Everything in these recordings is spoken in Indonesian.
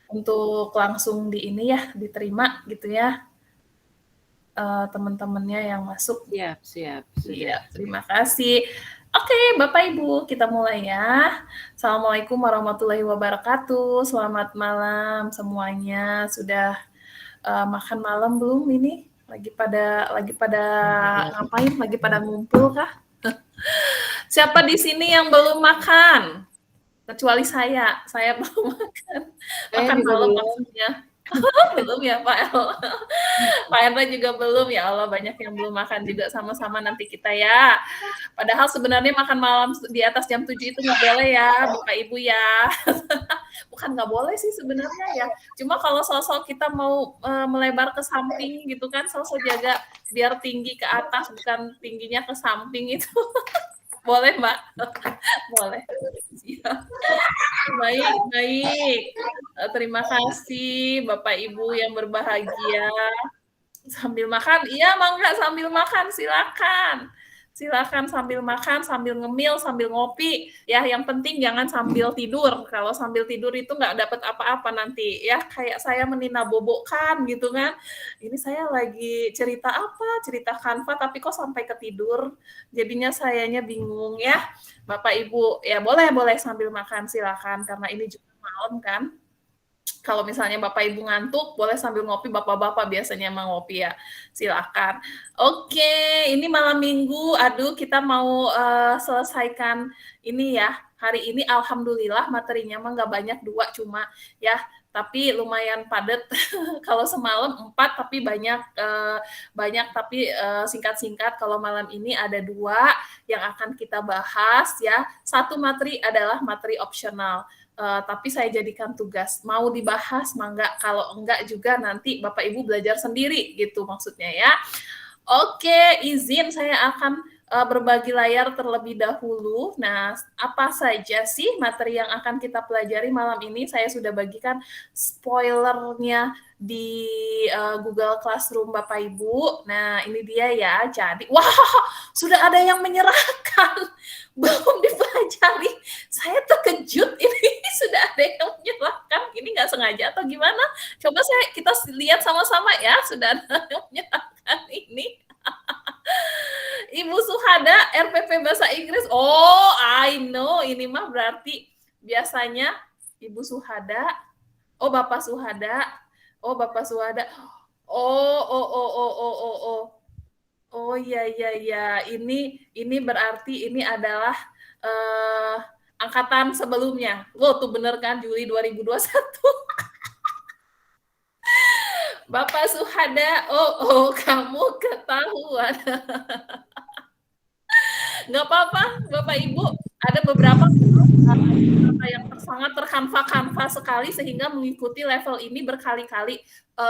untuk langsung di ini ya, diterima gitu ya, teman-temannya yang masuk. Siap siap, sudah. Iya, terima kasih. Oke, Bapak Ibu, kita mulai ya. Assalamualaikum warahmatullahi wabarakatuh. Selamat malam semuanya. Sudah makan malam belum ini? Lagi pada ngapain? Lagi pada ngumpul kah? Siapa di sini yang belum makan? Kecuali saya belum makan. Saya Makan juga malam belum. maksudnya. Belum ya, Pak El? Pak Hendra juga belum, ya Allah banyak yang belum makan juga, sama-sama nanti kita ya. Padahal sebenarnya makan malam di atas jam 7 itu nggak boleh ya, Bapak Ibu ya. Bukan nggak boleh sih sebenarnya ya, cuma kalau sosok kita mau melebar ke samping gitu kan, sosok jaga biar tinggi ke atas, bukan tingginya ke samping itu. Boleh, Mbak? Boleh. Siap. Baik, baik. Terima kasih Bapak Ibu yang berbahagia. Sambil makan? Iya, Mangga, sambil makan, silakan. Silakan sambil makan, sambil ngemil, sambil ngopi. Ya, yang penting jangan sambil tidur. Kalau sambil tidur itu nggak dapat apa-apa nanti. Ya, kayak saya menina bobokan gitu kan. Ini saya lagi cerita apa? Cerita Canva, tapi kok sampai ketidur. Jadinya sayanya bingung ya. Bapak Ibu, ya boleh sambil makan, silakan. Karena ini juga malam kan. Kalau misalnya Bapak Ibu ngantuk, boleh sambil ngopi, Bapak-Bapak biasanya emang ngopi ya, silakan. Oke, ini malam Minggu, aduh kita mau selesaikan ini ya, hari ini alhamdulillah materinya mah nggak banyak, 2 cuma ya, tapi lumayan padat. Kalau semalam 4 tapi banyak tapi singkat-singkat. Kalau malam ini ada 2 yang akan kita bahas ya. Satu materi adalah materi opsional. Tapi saya jadikan tugas. Mau dibahas, mangga. Kalau enggak juga nanti Bapak Ibu belajar sendiri gitu maksudnya ya. Oke, izin saya akan berbagi layar terlebih dahulu. Nah, apa saja sih materi yang akan kita pelajari malam ini? Saya sudah bagikan spoilernya di Google Classroom Bapak Ibu. Nah, ini dia ya. Jadi, wah, sudah ada yang menyerahkan. Belum dipelajari. Saya terkejut ini sudah ada yang menyerahkan. Ini nggak sengaja atau gimana? Coba kita lihat sama-sama ya. Sudah ada yang menyerahkan ini. Ibu Suhada, RPP Bahasa Inggris. Oh, I know. Ini mah berarti biasanya Ibu Suhada. Oh, Bapak Suhada. Oh, Bapak Suhada. Oh. Oh, iya. Ini berarti ini adalah angkatan sebelumnya. Loh, tuh bener kan, Juli 2021. Bapak Suhada, oh, kamu ketahuan. Nggak apa-apa, Bapak Ibu. Ada beberapa yang sangat terkanva sekali sehingga mengikuti level ini berkali-kali.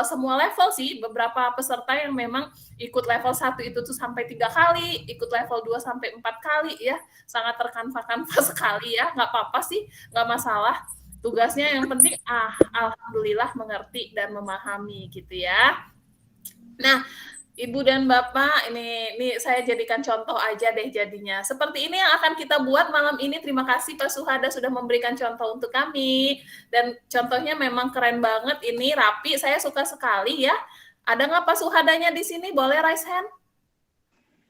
Semua level sih, beberapa peserta yang memang ikut level 1 itu tuh sampai 3 kali, ikut level 2 sampai 4 kali ya. Sangat terkanva sekali ya, nggak apa-apa sih, nggak masalah. Tugasnya yang penting, alhamdulillah mengerti dan memahami gitu ya. Nah, Ibu dan Bapak, ini saya jadikan contoh aja deh jadinya. Seperti ini yang akan kita buat malam ini. Terima kasih Pak Suhada sudah memberikan contoh untuk kami. Dan contohnya memang keren banget, ini rapi, saya suka sekali ya. Ada nggak Pak Suhadanya di sini? Boleh raise hand?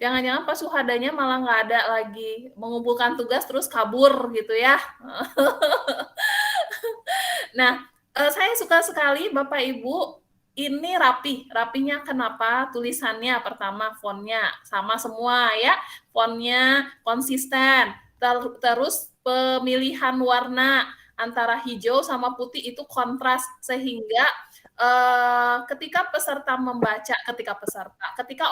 Jangan-jangan Pak Suhadanya malah nggak ada lagi, mengumpulkan tugas terus kabur gitu ya. Nah, saya suka sekali Bapak Ibu, ini rapinya kenapa? Tulisannya pertama, fontnya sama semua ya, fontnya konsisten, terus pemilihan warna antara hijau sama putih itu kontras, sehingga ketika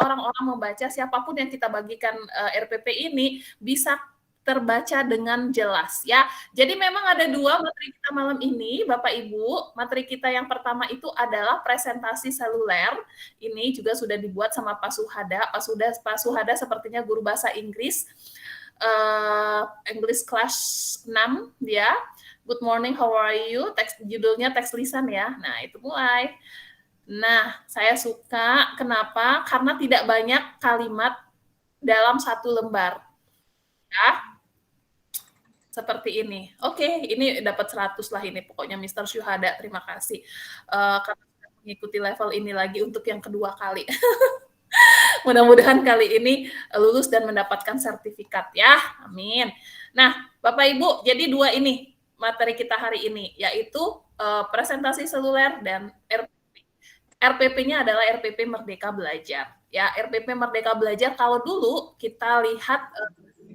orang-orang membaca, siapapun yang kita bagikan RPP ini bisa terbaca dengan jelas ya. Jadi memang ada 2 materi kita malam ini, Bapak Ibu. Materi kita yang pertama itu adalah presentasi seluler. Ini juga sudah dibuat sama Pak Suhada. Pak Suhada sepertinya guru bahasa Inggris. English Class 6 dia. Good morning, how are you? Judulnya teks lisan ya. Nah, itu mulai. Nah, saya suka. Kenapa? Karena tidak banyak kalimat dalam satu lembar. Ya. seperti ini. Oke, ini dapat 100 lah ini pokoknya Mister Syuhada, terima kasih. Karena sudah mengikuti level ini lagi untuk yang kedua kali. Mudah-mudahan kali ini lulus dan mendapatkan sertifikat ya, amin. Nah, Bapak Ibu, jadi 2 ini materi kita hari ini, yaitu presentasi seluler dan RPP. RPP-nya adalah RPP Merdeka Belajar. Ya, RPP Merdeka Belajar kalau dulu kita lihat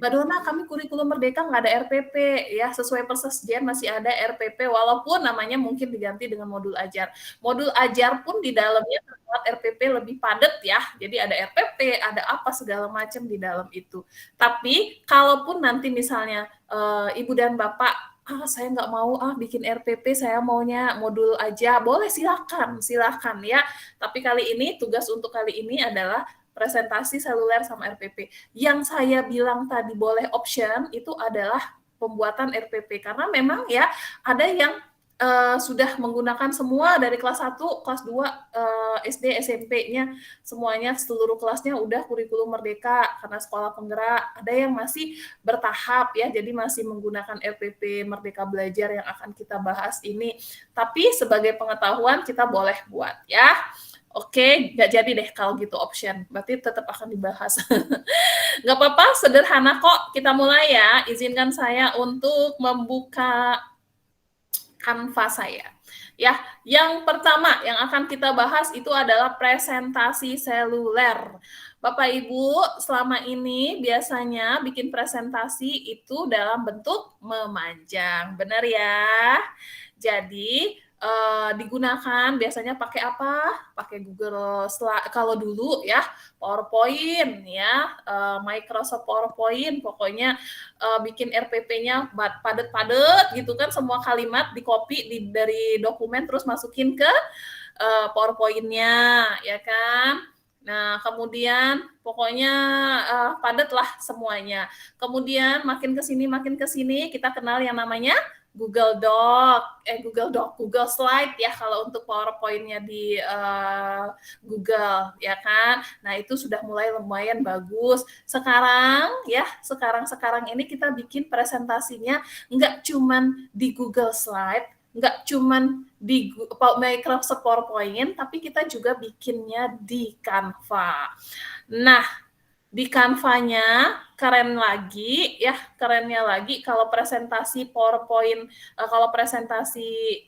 Mbak Dona, kami kurikulum Merdeka nggak ada RPP, ya sesuai Persesjen masih ada RPP, walaupun namanya mungkin diganti dengan modul ajar. Modul ajar pun di dalamnya termuat RPP lebih padat ya, jadi ada RPP, ada apa segala macam di dalam itu. Tapi kalaupun nanti misalnya Ibu dan Bapak saya nggak mau bikin RPP, saya maunya modul aja, boleh silakan ya. Tapi kali ini tugas untuk kali ini adalah presentasi seluler sama RPP. Yang saya bilang tadi boleh option itu adalah pembuatan RPP karena memang ya ada yang sudah menggunakan semua dari kelas 1, kelas 2, SD, SMP-nya, semuanya seluruh kelasnya udah kurikulum Merdeka karena sekolah penggerak. Ada yang masih bertahap ya, jadi masih menggunakan RPP Merdeka Belajar yang akan kita bahas ini. Tapi sebagai pengetahuan kita boleh buat ya. Oke, nggak jadi deh kalau gitu option. Berarti tetap akan dibahas. Nggak apa-apa, sederhana kok. Kita mulai ya. Izinkan saya untuk membuka Canva saya. Ya, yang pertama yang akan kita bahas itu adalah presentasi seluler. Bapak Ibu, selama ini biasanya bikin presentasi itu dalam bentuk memanjang. Benar ya? Jadi digunakan biasanya pakai apa? Pakai Google Slide. Kalau dulu ya PowerPoint ya, Microsoft PowerPoint. Pokoknya bikin RPP-nya padat-padat gitu kan, semua kalimat di-copy dari dokumen terus masukin ke PowerPoint-nya, ya kan? Nah, kemudian pokoknya padat lah semuanya. Kemudian makin ke sini kita kenal yang namanya Google Google Slide ya kalau untuk PowerPoint-nya di Google ya kan. Nah, itu sudah mulai lumayan bagus. Sekarang ini kita bikin presentasinya nggak cuman di Google Slide, nggak cuman di Microsoft PowerPoint, tapi kita juga bikinnya di Canva. Nah, di Canva-nya kerennya lagi kalau presentasi PowerPoint, kalau presentasi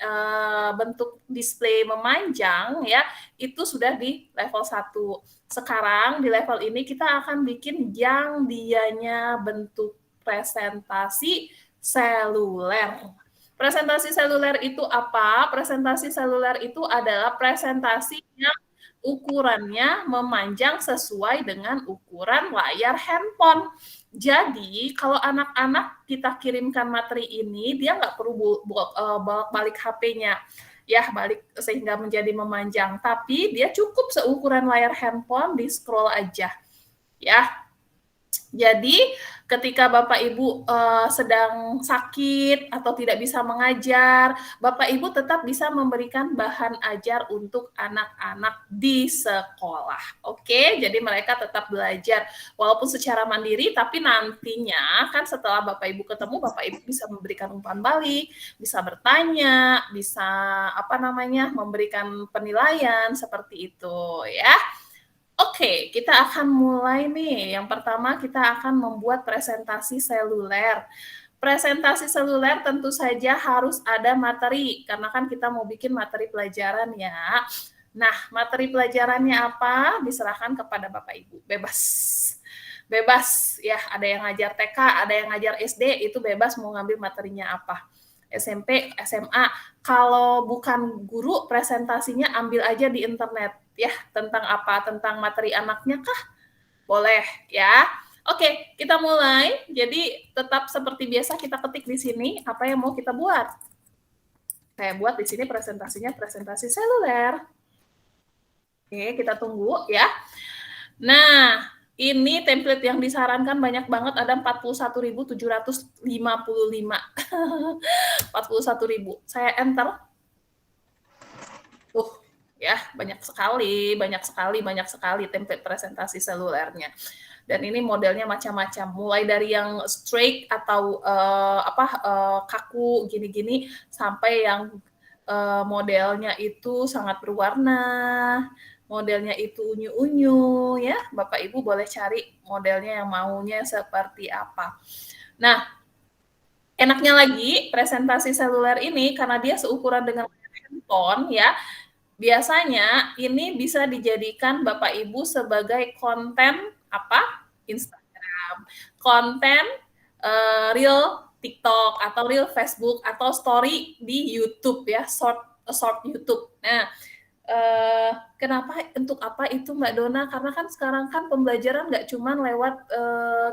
bentuk display memanjang ya, itu sudah di level 1. Sekarang di level ini kita akan bikin yang dianya bentuk presentasi seluler. Presentasi seluler itu apa? Presentasi seluler itu adalah presentasi yang ukurannya memanjang sesuai dengan ukuran layar handphone. Jadi, kalau anak-anak kita kirimkan materi ini, dia nggak perlu bolak-balik HP-nya, ya balik sehingga menjadi memanjang. Tapi dia cukup seukuran layar handphone, di scroll aja, ya. Jadi ketika Bapak Ibu sedang sakit atau tidak bisa mengajar, Bapak Ibu tetap bisa memberikan bahan ajar untuk anak-anak di sekolah. Oke, jadi mereka tetap belajar walaupun secara mandiri, tapi nantinya kan setelah Bapak Ibu ketemu, Bapak Ibu bisa memberikan umpan balik, bisa bertanya, bisa memberikan penilaian seperti itu ya. Oke, kita akan mulai nih. Yang pertama kita akan membuat presentasi seluler. Presentasi seluler tentu saja harus ada materi, karena kan kita mau bikin materi pelajaran ya. Nah, materi pelajarannya apa? Diserahkan kepada Bapak Ibu. Bebas ya, ada yang ngajar TK, ada yang ngajar SD, itu bebas mau ngambil materinya apa. SMP, SMA, kalau bukan guru, presentasinya ambil aja di internet ya, tentang apa? Tentang materi anaknya kah? Boleh ya. Oke, kita mulai. Jadi tetap seperti biasa kita ketik di sini apa yang mau kita buat. Saya buat di sini presentasinya presentasi seluler. Oke, kita tunggu ya. Nah, ini template yang disarankan banyak banget, ada 41.755. 41.000. Saya enter. Ya, banyak sekali template presentasi selulernya. Dan ini modelnya macam-macam, mulai dari yang straight atau kaku gini-gini, sampai yang modelnya itu sangat berwarna, modelnya itu unyu-unyu ya. Bapak Ibu boleh cari modelnya yang maunya seperti apa. Nah, enaknya lagi presentasi seluler ini karena dia seukuran dengan handphone ya, biasanya ini bisa dijadikan Bapak Ibu sebagai konten apa? Instagram, konten reel TikTok atau reel Facebook atau story di YouTube ya, short YouTube. Nah, kenapa untuk apa itu Mbak Dona? Karena kan sekarang kan pembelajaran nggak cuman lewat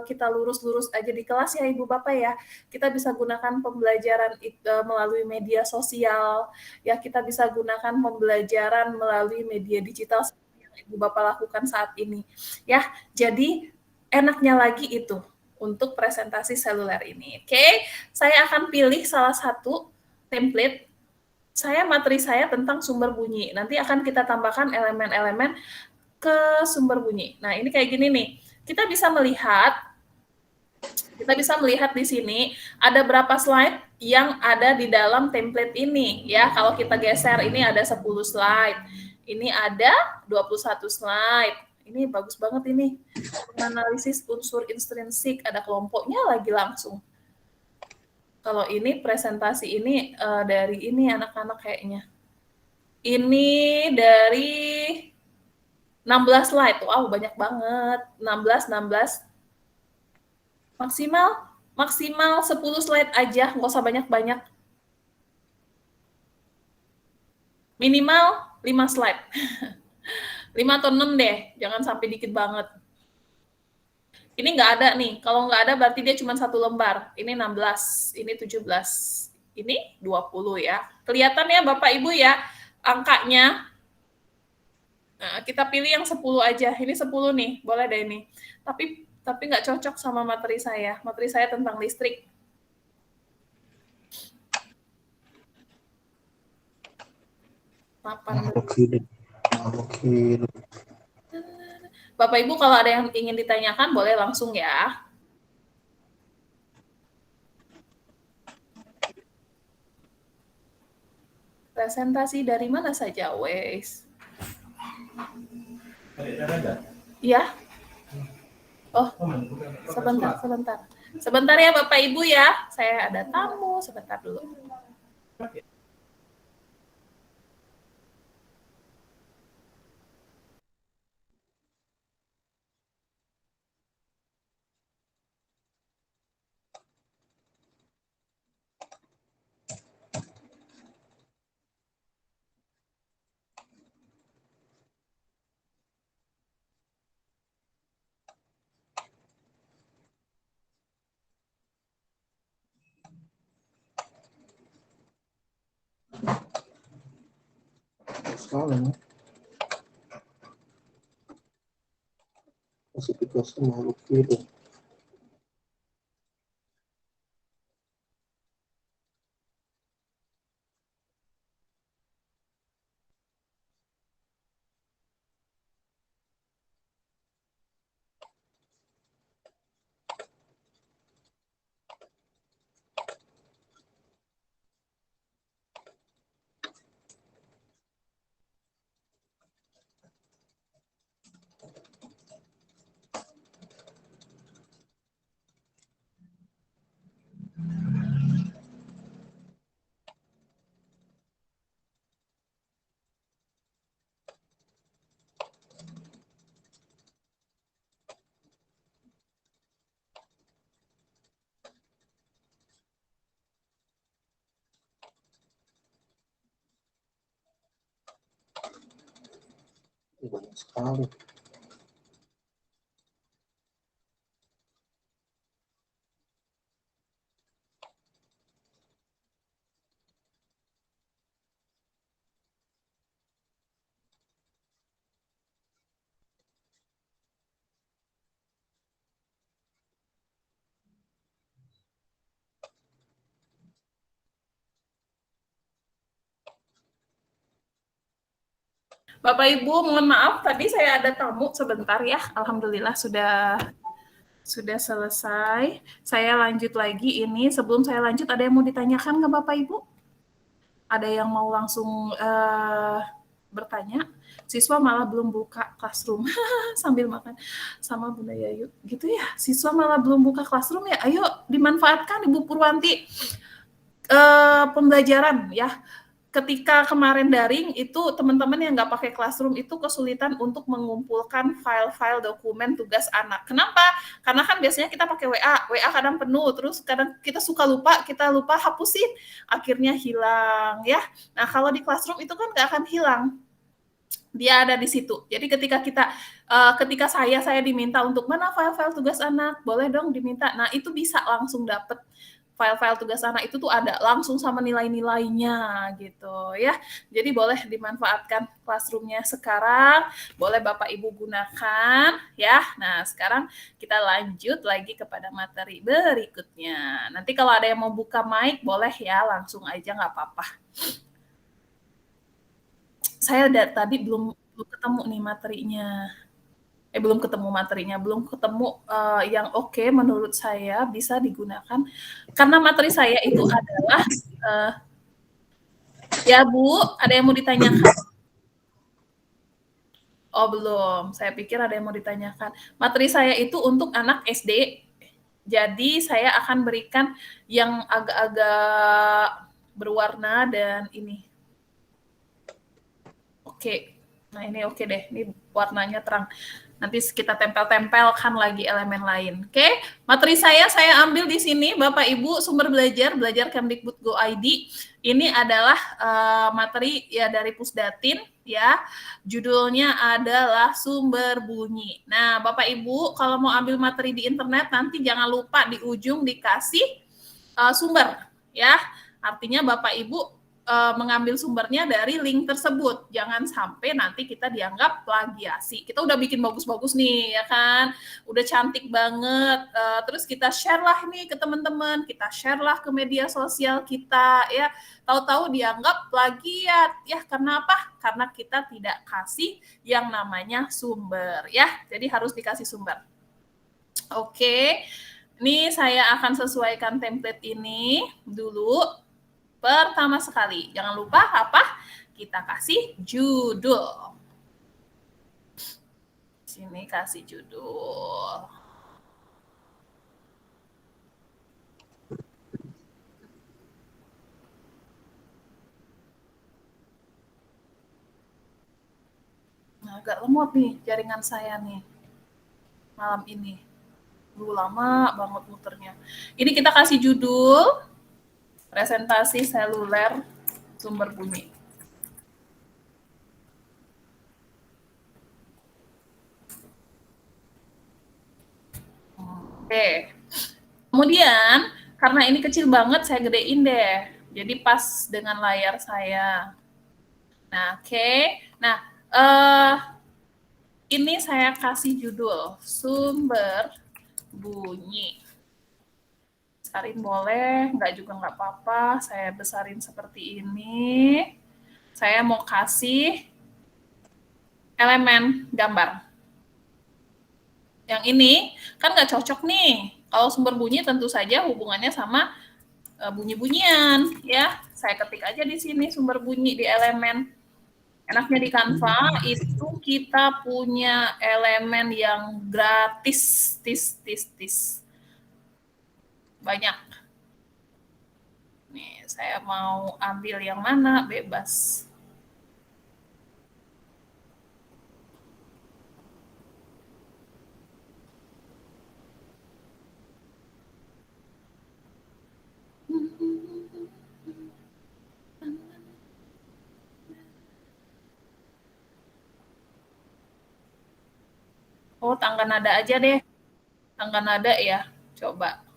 kita lurus-lurus aja di kelas ya Ibu Bapak ya. Kita bisa gunakan pembelajaran melalui media sosial, ya kita bisa gunakan pembelajaran melalui media digital seperti yang Ibu Bapak lakukan saat ini. Ya, jadi enaknya lagi itu untuk presentasi seluler ini. Oke, saya akan pilih salah satu template materi saya tentang sumber bunyi. Nanti akan kita tambahkan elemen-elemen ke sumber bunyi. Nah, ini kayak gini nih. Kita bisa melihat di sini ada berapa slide yang ada di dalam template ini ya. Kalau kita geser ini ada 10 slide. Ini ada 21 slide. Ini bagus banget ini. Analisis unsur intrinsik, ada kelompoknya lagi langsung. Kalau ini presentasi ini dari ini anak-anak kayaknya. Ini dari 16 slide. Wow, banyak banget. 16. Maksimal 10 slide aja, nggak usah banyak-banyak. Minimal 5 slide. 5 atau 6 deh, jangan sampai dikit banget. Ini nggak ada nih, kalau nggak ada berarti dia cuma 1 lembar. Ini 16, ini 17, ini 20 ya. Kelihatan ya Bapak Ibu ya, angkanya. Nah, kita pilih yang 10 aja. Ini 10 nih, boleh deh ini. Tapi nggak cocok sama materi saya. Materi saya tentang listrik. Oke. Bapak Ibu kalau ada yang ingin ditanyakan boleh langsung ya. Presentasi dari mana saja, wes? Ya. Oh, sebentar. Sebentar ya Bapak Ibu ya. Saya ada tamu, sebentar dulu. Klasifikasi makhluk hidup. Banyak sekali. Bapak Ibu, mohon maaf tadi saya ada tamu sebentar ya. Alhamdulillah sudah Sudah selesai. Saya lanjut lagi ini. Sebelum saya lanjut, ada yang mau ditanyakan nggak Bapak Ibu? Ada yang mau langsung bertanya? Siswa malah belum buka classroom sambil makan sama Bunda Yayu. Gitu ya, siswa malah belum buka classroom ya. Ayo dimanfaatkan Ibu Purwanti pembelajaran ya. Ketika kemarin daring itu teman-teman yang nggak pakai classroom itu kesulitan untuk mengumpulkan file-file dokumen tugas anak. Kenapa? Karena kan biasanya kita pakai WA kadang penuh, terus kadang kita kita lupa hapusin, akhirnya hilang ya. Nah kalau di classroom itu kan nggak akan hilang, dia ada di situ. Jadi ketika saya diminta untuk mana file-file tugas anak, boleh dong diminta. Nah itu bisa langsung dapet file-file tugas anak itu tuh ada langsung sama nilai-nilainya gitu ya. Jadi boleh dimanfaatkan classroom-nya sekarang, boleh Bapak Ibu gunakan ya. Nah, sekarang kita lanjut lagi kepada materi berikutnya. Nanti kalau ada yang mau buka mic boleh ya, langsung aja nggak apa-apa. Saya tadi belum ketemu nih materinya. Belum ketemu materinya, belum ketemu yang oke menurut saya bisa digunakan. Karena materi saya itu adalah, ya Bu, ada yang mau ditanyakan? Oh belum, saya pikir ada yang mau ditanyakan. Materi saya itu untuk anak SD, jadi saya akan berikan yang agak-agak berwarna dan ini. Oke, nah ini oke deh, ini warnanya terang. Nanti kita tempel-tempelkan lagi elemen lain. Oke, materi saya ambil di sini, Bapak Ibu, sumber belajar Kemdikbud Go ID. Ini adalah materi ya dari Pusdatin ya. Judulnya adalah sumber bunyi. Nah, Bapak Ibu, kalau mau ambil materi di internet nanti jangan lupa di ujung dikasih sumber ya. Artinya Bapak Ibu mengambil sumbernya dari link tersebut. Jangan sampai nanti kita dianggap plagiasi. Kita udah bikin bagus-bagus nih, ya kan? Udah cantik banget. Terus kita share lah nih ke teman-teman, kita share lah ke media sosial kita, ya. Tahu-tahu dianggap plagiat, ya. Karena apa? Karena kita tidak kasih yang namanya sumber, ya. Jadi harus dikasih sumber. Oke. Ini saya akan sesuaikan template ini dulu. Pertama sekali, jangan lupa apa? Kita kasih judul. Sini kasih judul. Nah, agak lemot nih jaringan saya nih malam ini. Lama banget muternya. Ini kita kasih judul presentasi seluler sumber bunyi. Oke. Kemudian, karena ini kecil banget, saya gedein deh. Jadi pas dengan layar saya. Nah, oke. Nah, ini saya kasih judul sumber bunyi. Besarin boleh, nggak juga nggak apa-apa. Saya besarin seperti ini. Saya mau kasih elemen gambar. Yang ini kan nggak cocok nih. Kalau sumber bunyi tentu saja hubungannya sama bunyi-bunyian, ya. Saya ketik aja di sini sumber bunyi di elemen. Enaknya di Canva itu kita punya elemen yang gratis, banyak. Nih, saya mau ambil yang mana, bebas. Oh, tangga nada aja deh. Tangga nada ya, coba.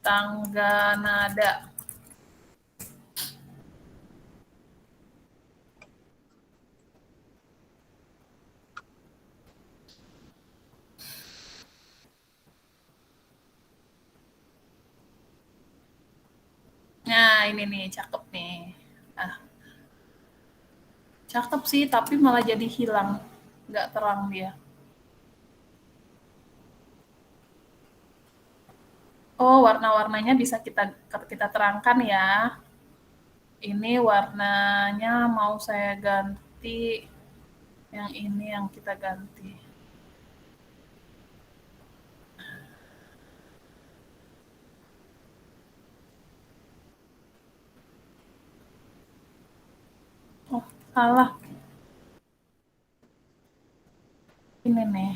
Tangga nada. Nah, ini nih, cakep nih. Nah, cakep sih, tapi malah jadi hilang. Nggak terang dia. Oh, warna-warnanya bisa kita terangkan ya. Ini warnanya mau saya ganti, yang ini yang kita ganti. Oh, salah. Ini nih.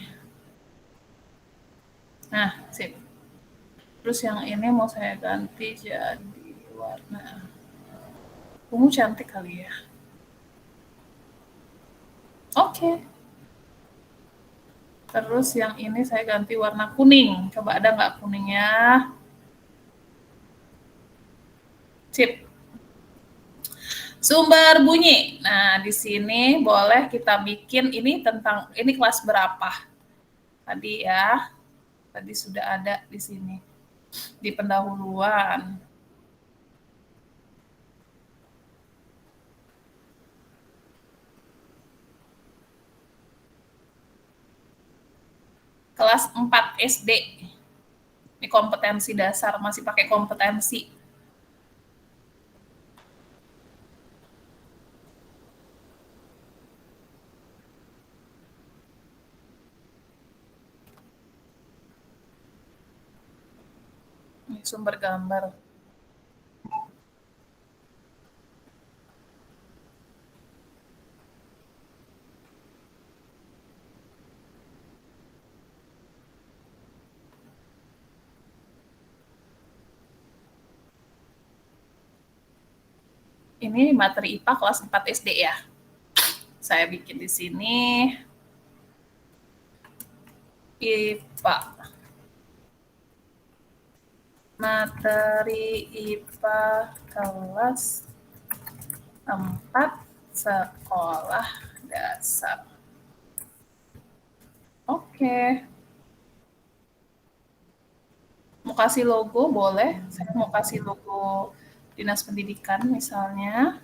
Nah, sip. Terus yang ini mau saya ganti jadi warna ungu, cantik kali ya. Oke. Terus yang ini saya ganti warna kuning. Coba ada nggak kuningnya? Sip. Sumber bunyi. Nah, di sini boleh kita bikin ini tentang ini kelas berapa? Tadi ya. Tadi sudah ada di sini. Di pendahuluan. Kelas 4 SD. Ini kompetensi dasar, masih pakai kompetensi. Ini sumber gambar. Ini materi IPA kelas 4 SD ya. Saya bikin di sini. IPA. Materi IPA kelas 4 sekolah dasar. Oke. Mau kasih logo boleh. Saya mau kasih logo Dinas Pendidikan misalnya.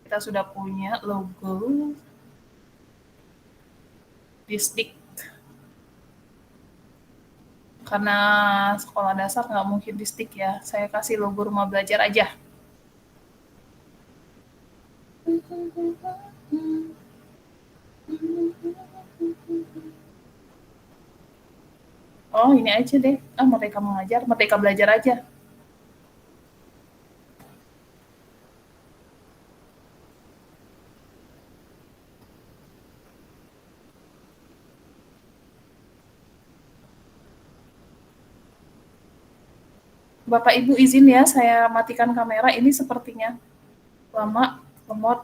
Kita sudah punya logo Disdik. Karena sekolah dasar nggak mungkin Disdik ya. Saya kasih logo rumah belajar aja. Oh, ini aja deh. Merdeka mengajar, merdeka belajar aja. Bapak Ibu izin ya, saya matikan kamera. Ini sepertinya lama, lemot,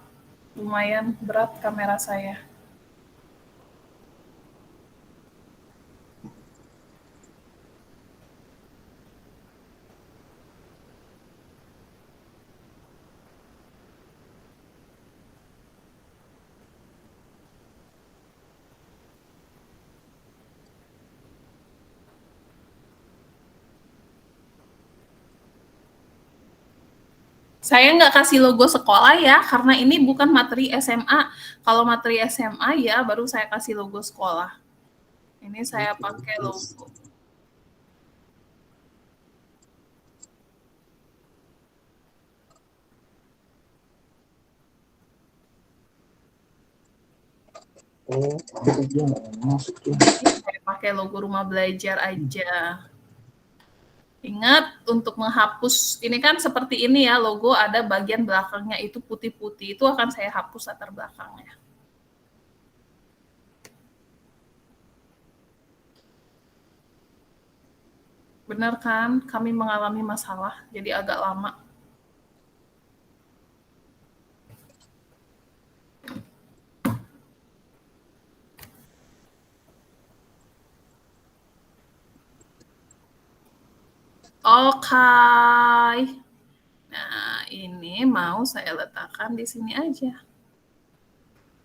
lumayan berat kamera saya. Saya nggak kasih logo sekolah ya, karena ini bukan materi SMA. Kalau materi SMA ya, baru saya kasih logo sekolah. Ini saya pakai logo. Oh, dia nggak masuk tuh. Saya pakai logo rumah belajar aja. Ingat untuk menghapus, ini kan seperti ini ya, logo ada bagian belakangnya itu putih-putih, itu akan saya hapus latar belakangnya. Benar kan, kami mengalami masalah, jadi agak lama. Oke. Nah, ini mau saya letakkan di sini aja.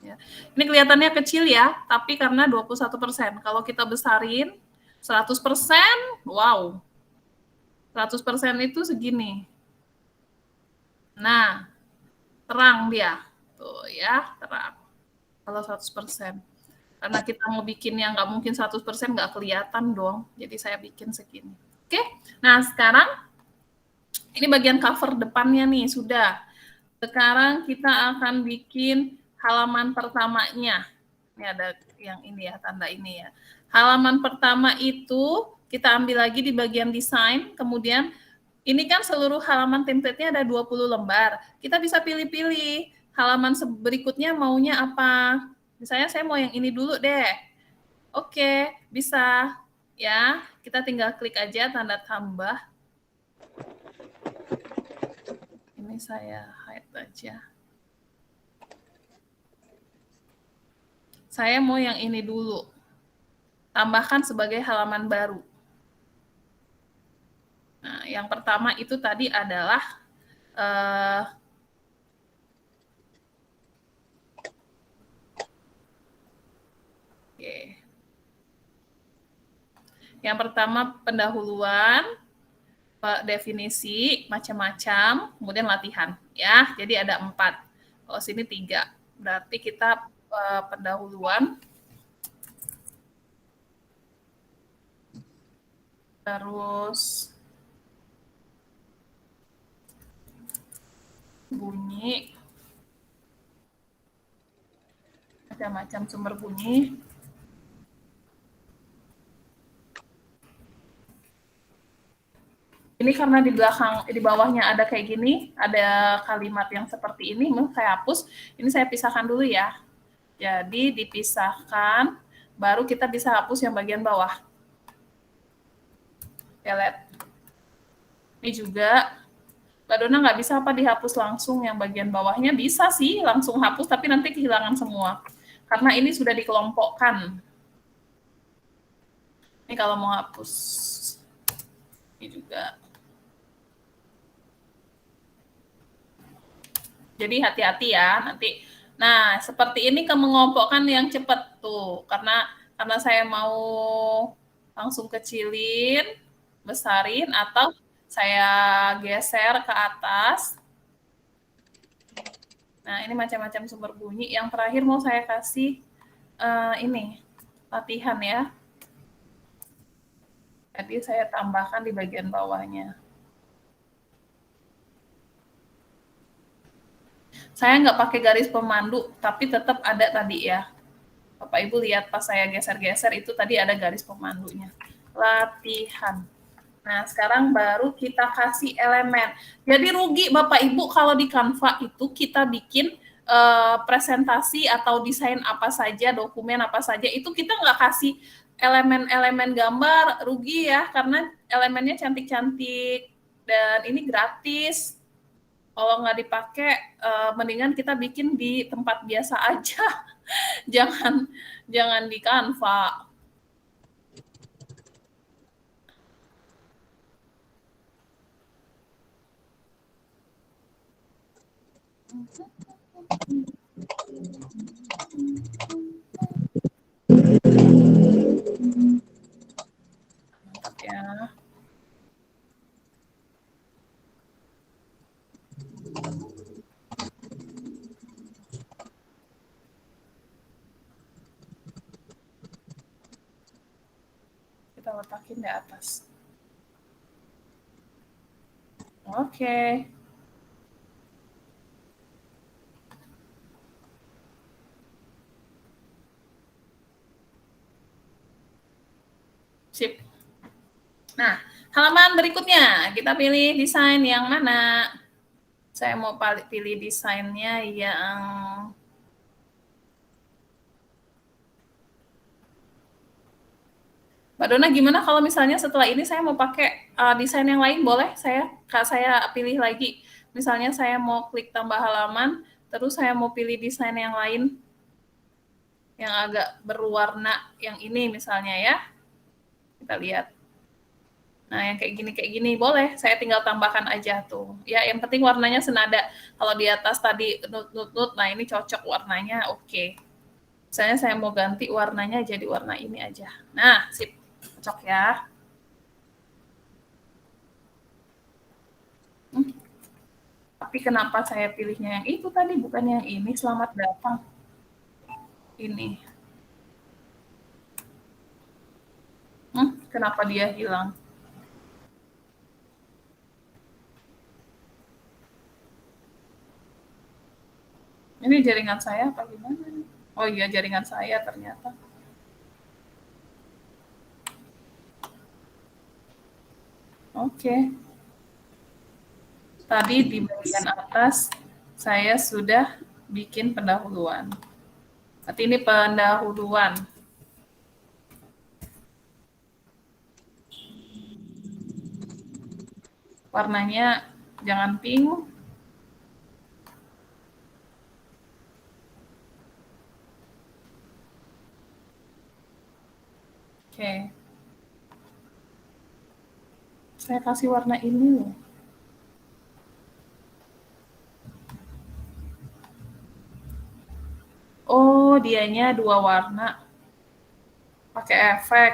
Ya. Ini kelihatannya kecil ya, tapi karena 21%. Kalau kita besarin 100%, wow. 100% itu segini. Nah, terang dia. Tuh ya, terang. Kalau 100%. Karena kita mau bikin yang nggak mungkin 100% nggak kelihatan dong. Jadi saya bikin segini. Oke, nah sekarang ini bagian cover depannya nih, sudah. Sekarang kita akan bikin halaman pertamanya. Ini ada yang ini ya, tanda ini ya. Halaman pertama itu kita ambil lagi di bagian desain, kemudian ini kan seluruh halaman template-nya ada 20 lembar. Kita bisa pilih-pilih halaman berikutnya maunya apa. Misalnya saya mau yang ini dulu deh. Oke, bisa. Ya, kita tinggal klik aja tanda tambah. Ini saya hide aja. Saya mau yang ini dulu. Tambahkan sebagai halaman baru. Nah, yang pertama itu tadi adalah oke. Yang pertama pendahuluan, definisi, macam-macam, kemudian latihan. Ya, jadi ada 4. Kalau sini 3. Berarti kita pendahuluan, terus bunyi, macam-macam sumber bunyi. Ini karena di belakang, di bawahnya ada kayak gini, ada kalimat yang seperti ini, saya hapus. Ini saya pisahkan dulu ya. Jadi dipisahkan, baru kita bisa hapus yang bagian bawah. Ya, lihat. Ini juga, Mbak Dona nggak bisa apa dihapus langsung yang bagian bawahnya? Bisa sih, langsung hapus, tapi nanti kehilangan semua. Karena ini sudah dikelompokkan. Ini kalau mau hapus. Ini juga. Jadi hati-hati ya nanti. Nah, seperti ini mengelompokkan yang cepat tuh. Karena saya mau langsung kecilin, besarin, atau saya geser ke atas. Nah, ini macam-macam sumber bunyi. Yang terakhir mau saya kasih ini, latihan ya. Jadi saya tambahkan di bagian bawahnya. Saya nggak pakai garis pemandu, tapi tetap ada tadi ya. Bapak Ibu lihat pas saya geser-geser itu tadi ada garis pemandunya. Latihan. Nah, sekarang baru kita kasih elemen. Jadi rugi Bapak Ibu kalau di Canva itu kita bikin presentasi atau desain apa saja, dokumen apa saja, itu kita nggak kasih elemen-elemen gambar, rugi ya, karena elemennya cantik-cantik dan ini gratis. Kalau nggak dipakai, mendingan kita bikin di tempat biasa aja. jangan di Canva. Mantap ya. Kita letakin di atas. Oke. Sip. Nah, halaman berikutnya kita pilih desain yang mana. Saya mau pilih desainnya yang Mbak Dona gimana kalau misalnya setelah ini saya mau pakai desain yang lain, boleh? Saya pilih lagi. Misalnya saya mau klik tambah halaman, terus saya mau pilih desain yang lain yang agak berwarna yang ini misalnya ya. Kita lihat. Nah, yang kayak gini boleh. Saya tinggal tambahkan aja tuh. Ya, yang penting warnanya senada. Kalau di atas tadi nut, nah ini cocok warnanya, oke. Misalnya saya mau ganti warnanya jadi warna ini aja. Nah, sip. Cocok ya. Tapi kenapa saya pilihnya yang itu tadi, bukan yang ini, selamat datang. Ini. Kenapa dia hilang? Ini jaringan saya apa gimana? Oh iya, jaringan saya ternyata. Oke. Tadi di bagian atas saya sudah bikin pendahuluan. Berarti ini pendahuluan. Warnanya jangan pink. Oke. Saya kasih warna ini loh. Oh, dianya 2 warna. Pakai efek.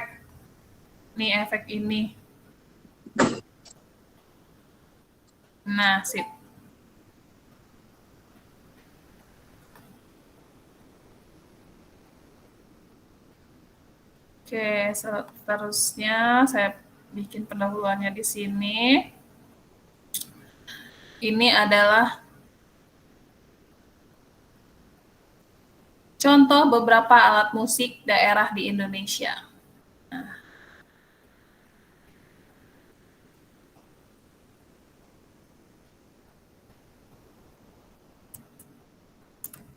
Nih efek ini. Nah, sip. Oke, seterusnya saya bikin pendahuluannya di sini. Ini adalah contoh beberapa alat musik daerah di Indonesia.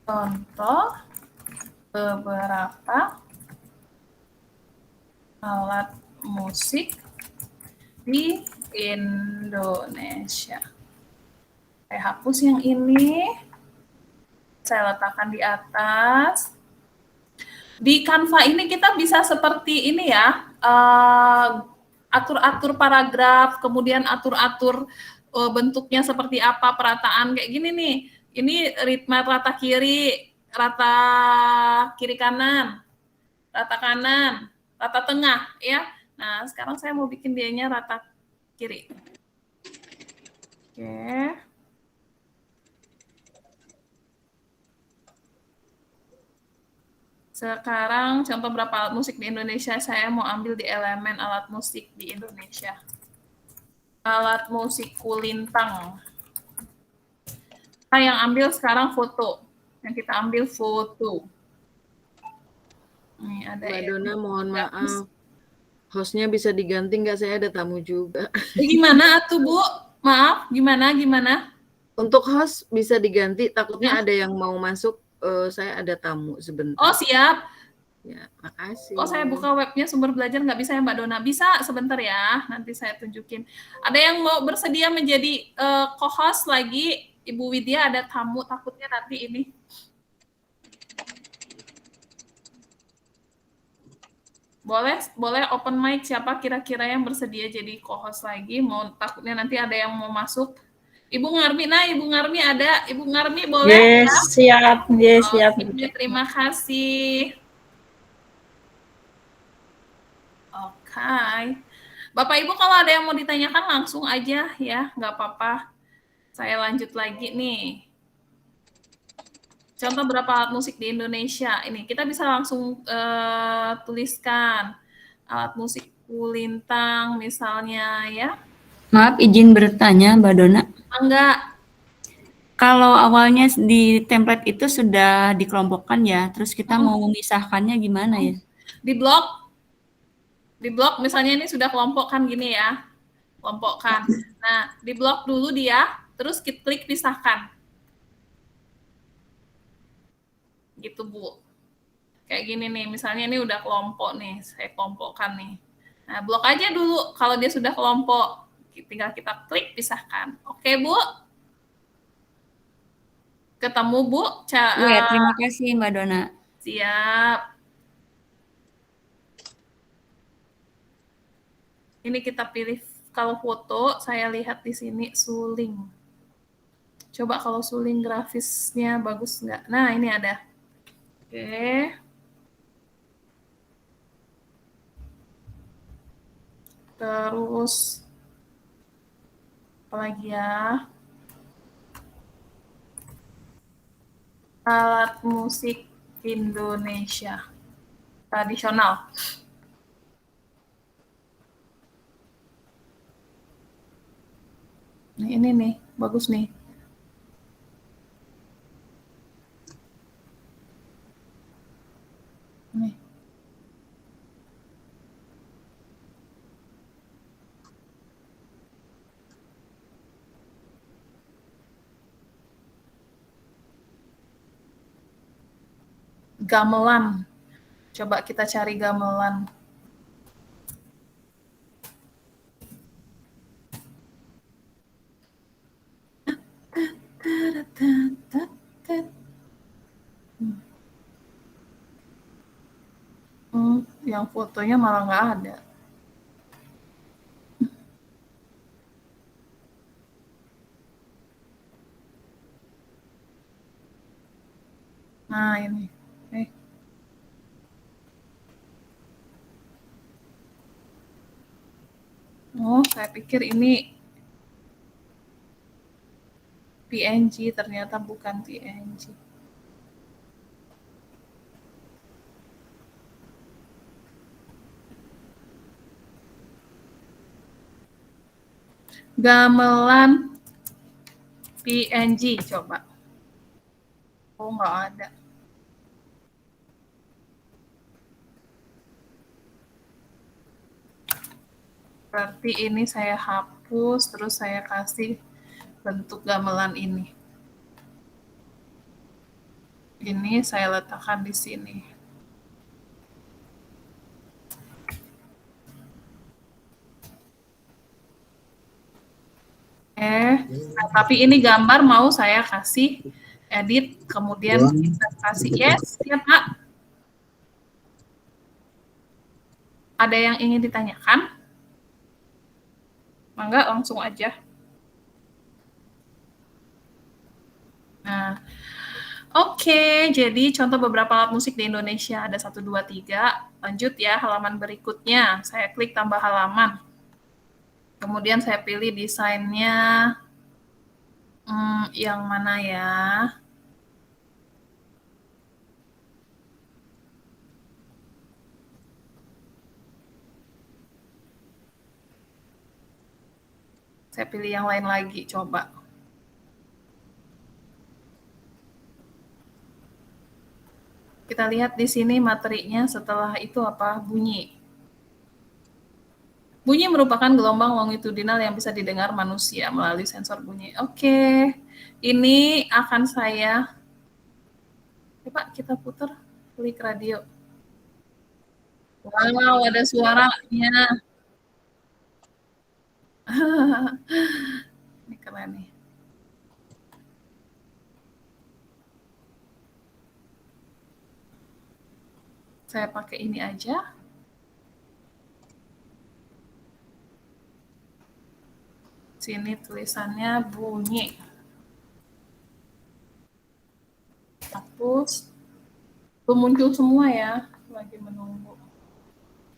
Contoh beberapa alat musik di Indonesia. Saya hapus yang ini. Saya letakkan di atas. Di Canva ini kita bisa seperti ini ya, atur-atur paragraf, kemudian atur-atur bentuknya seperti apa, perataan kayak gini nih. Ini ritme rata kiri kanan, rata tengah ya. Nah, sekarang saya mau bikin dianya rata kiri. Oke. Sekarang contoh berapa alat musik di Indonesia, saya mau ambil di elemen alat musik di Indonesia. Alat musik kulintang. Nah, yang ambil sekarang foto. Yang kita ambil foto. Nih, ada Mbak ya. Dona, mohon maaf. Hostnya bisa diganti nggak? Saya ada tamu juga. Gimana tuh, Bu? Maaf, gimana? Untuk host bisa diganti, takutnya ada yang mau masuk. Saya ada tamu sebentar. Oh, siap. Ya, makasih. Oh, saya buka webnya Sumber Belajar nggak bisa ya, Mbak Dona? Bisa, sebentar ya. Nanti saya tunjukin. Ada yang mau bersedia menjadi co-host lagi? Ibu Widya ada tamu, takutnya nanti ini. Boleh open mic, siapa kira-kira yang bersedia jadi co-host lagi? Mau takutnya nanti ada yang mau masuk. Ibu Ngarmi, Ibu Ngarmi ada. Ibu Ngarmi boleh? Yes, siap. Yes, siap. Oke, terima kasih. Oke. Bapak Ibu kalau ada yang mau ditanyakan langsung aja ya, nggak apa-apa. Saya lanjut lagi nih. Contoh berapa alat musik di Indonesia. Ini kita bisa langsung tuliskan. Alat musik kulintang misalnya ya. Maaf, izin bertanya, Mbak Dona. Enggak. Kalau awalnya di template itu sudah dikelompokkan ya, terus kita mau memisahkannya gimana ya? Di blok misalnya ini sudah kelompokkan gini ya. Kelompokkan. Nah, di blok dulu dia, terus klik pisahkan. Gitu, Bu. Kayak gini nih, misalnya ini udah kelompok nih, saya kelompokkan nih. Nah, blok aja dulu kalau dia sudah kelompok. Tinggal kita klik pisahkan. Oke, Bu? Ketemu, Bu? Iya, terima kasih Mbak Dona. Siap. Ini kita pilih, kalau foto, saya lihat di sini suling. Coba kalau suling grafisnya bagus nggak? Nah, ini ada. Oke. Terus, apa lagi ya? Alat musik Indonesia tradisional. Nah, ini nih, bagus nih. gamelan. Coba kita cari gamelan. Yang fotonya malah nggak ada. Nah, ini. Oh, saya pikir ini PNG, ternyata bukan PNG. Gamelan PNG, coba. Oh, nggak ada. Berarti ini saya hapus, terus saya kasih bentuk gamelan ini. Ini saya letakkan di sini. Nah, tapi ini gambar mau saya kasih edit, kemudian kita kasih yes, ya Pak. Ada yang ingin ditanyakan? Mangga langsung aja. Nah, oke, jadi contoh beberapa alat musik di Indonesia ada 1, 2, 3. Lanjut ya, halaman berikutnya. Saya klik tambah halaman. Kemudian saya pilih desainnya. Yang mana ya? Saya pilih yang lain lagi, coba. Kita lihat di sini materinya setelah itu apa? Bunyi. Bunyi merupakan gelombang longitudinal yang bisa didengar manusia melalui sensor bunyi. Oke, ini akan saya... Coba kita putar, klik radio. Wow, ada suaranya. Ini keren nih. Saya pakai ini aja. Sini tulisannya bunyi. Hapus. Tuh muncul semua ya, lagi menunggu.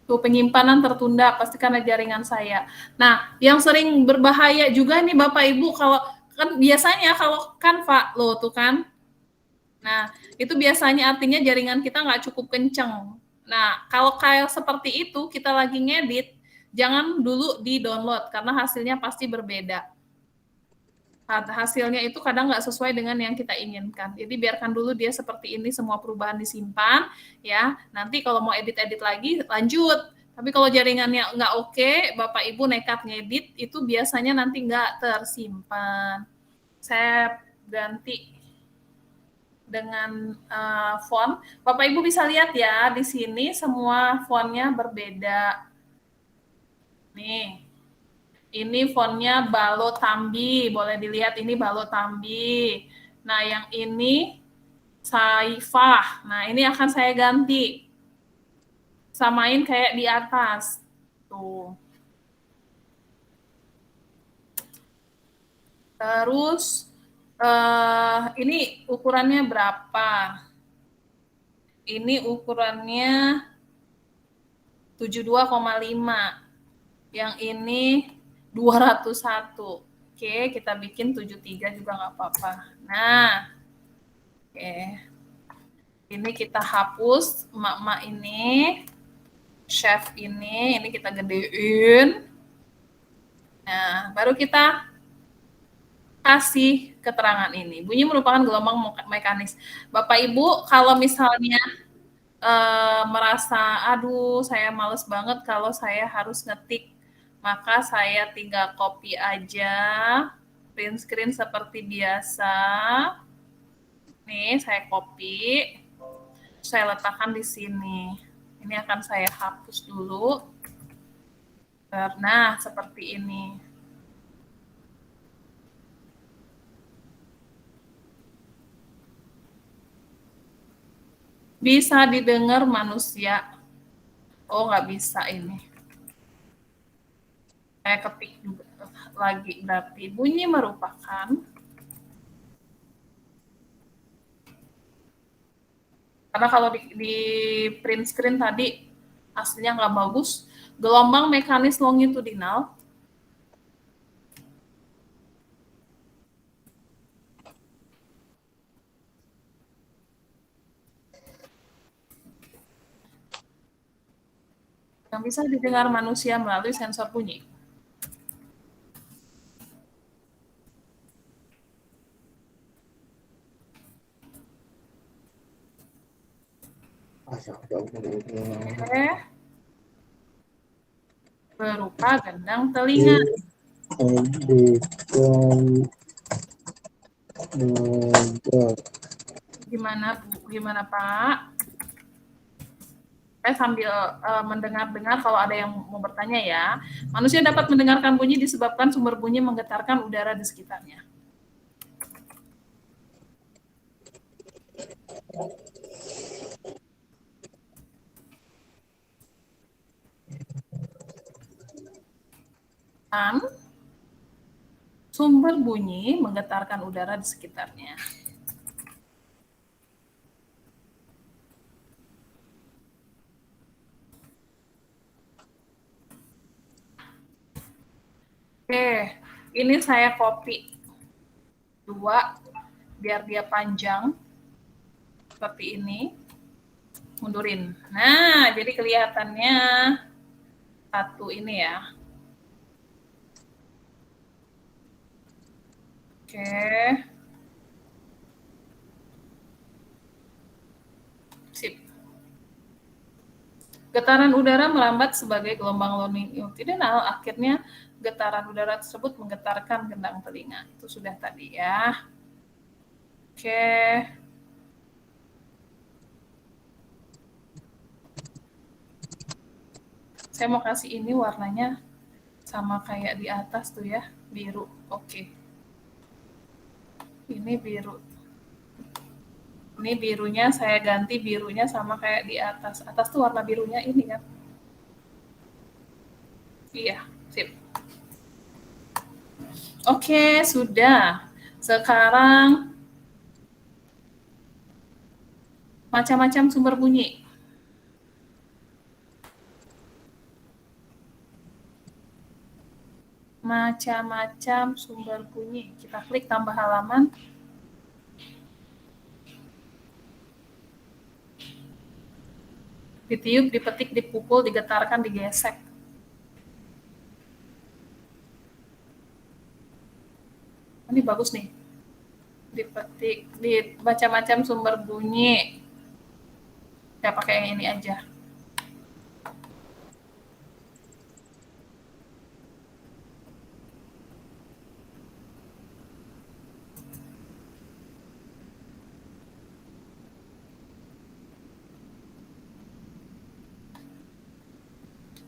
Tuh penyimpanan tertunda, pasti karena jaringan saya. Nah, yang sering berbahaya juga nih Bapak Ibu, kalau kan biasanya kalau Canva loh tuh kan. Nah, itu biasanya artinya jaringan kita nggak cukup kenceng. Nah, kalau kayak seperti itu, kita lagi ngedit, jangan dulu di-download, karena hasilnya pasti berbeda. Hasilnya itu kadang nggak sesuai dengan yang kita inginkan. Jadi biarkan dulu dia seperti ini, semua perubahan disimpan, ya. Nanti kalau mau edit-edit lagi, lanjut. Tapi kalau jaringannya nggak oke, Bapak Ibu nekat ngedit, itu biasanya nanti nggak tersimpan. Saya ganti dengan font. Bapak Ibu bisa lihat ya, di sini semua fontnya berbeda. Nih. Ini fontnya Balotambi, boleh dilihat ini Balotambi. Nah, yang ini Saifah. Nah, ini akan saya ganti. Samain kayak di atas. Tuh. Terus, ini ukurannya berapa? Ini ukurannya 72,5. Yang ini 201. Oke, kita bikin 73 juga nggak apa-apa. Nah, oke. Ini kita hapus emak-emak ini. Chef ini kita gedein. Nah, baru kita kasih keterangan ini. Bunyi merupakan gelombang mekanis. Bapak Ibu, kalau misalnya merasa, aduh saya males banget kalau saya harus ngetik, maka saya tinggal copy aja, print screen seperti biasa. Nih, saya copy. Saya letakkan di sini. Ini akan saya hapus dulu. Nah, seperti ini. Bisa didengar manusia. Oh, nggak bisa ini. Saya ketik juga lagi, berarti bunyi merupakan karena kalau di print screen tadi hasilnya nggak bagus, gelombang mekanis longitudinal yang bisa didengar manusia melalui sensor bunyi. Oke. Berupa gendang telinga. Gimana Bu? Gimana Pak? Saya sambil mendengar-dengar kalau ada yang mau bertanya ya. Manusia dapat mendengarkan bunyi disebabkan sumber bunyi menggetarkan udara di sekitarnya. Dan sumber bunyi menggetarkan udara di sekitarnya. Oke, ini saya copy 2 biar dia panjang seperti ini. Mundurin. Nah, jadi kelihatannya 1 ini ya. Oke. Sip. Getaran udara melambat sebagai gelombang longitudinal, akhirnya getaran udara tersebut menggetarkan gendang telinga. Itu sudah tadi ya. Oke. Saya mau kasih ini warnanya sama kayak di atas tuh ya, biru. Oke. Ini biru. Ini birunya saya ganti birunya sama kayak di atas. Atas tuh warna birunya ini kan. Iya, sip. Oke, sudah. Sekarang macam-macam sumber bunyi. Macam-macam sumber bunyi. Kita klik tambah halaman. Ditiup, dipetik, dipukul, digetarkan, digesek. Ini bagus nih. Dipetik, di macam-macam sumber bunyi. Saya pakai yang ini aja.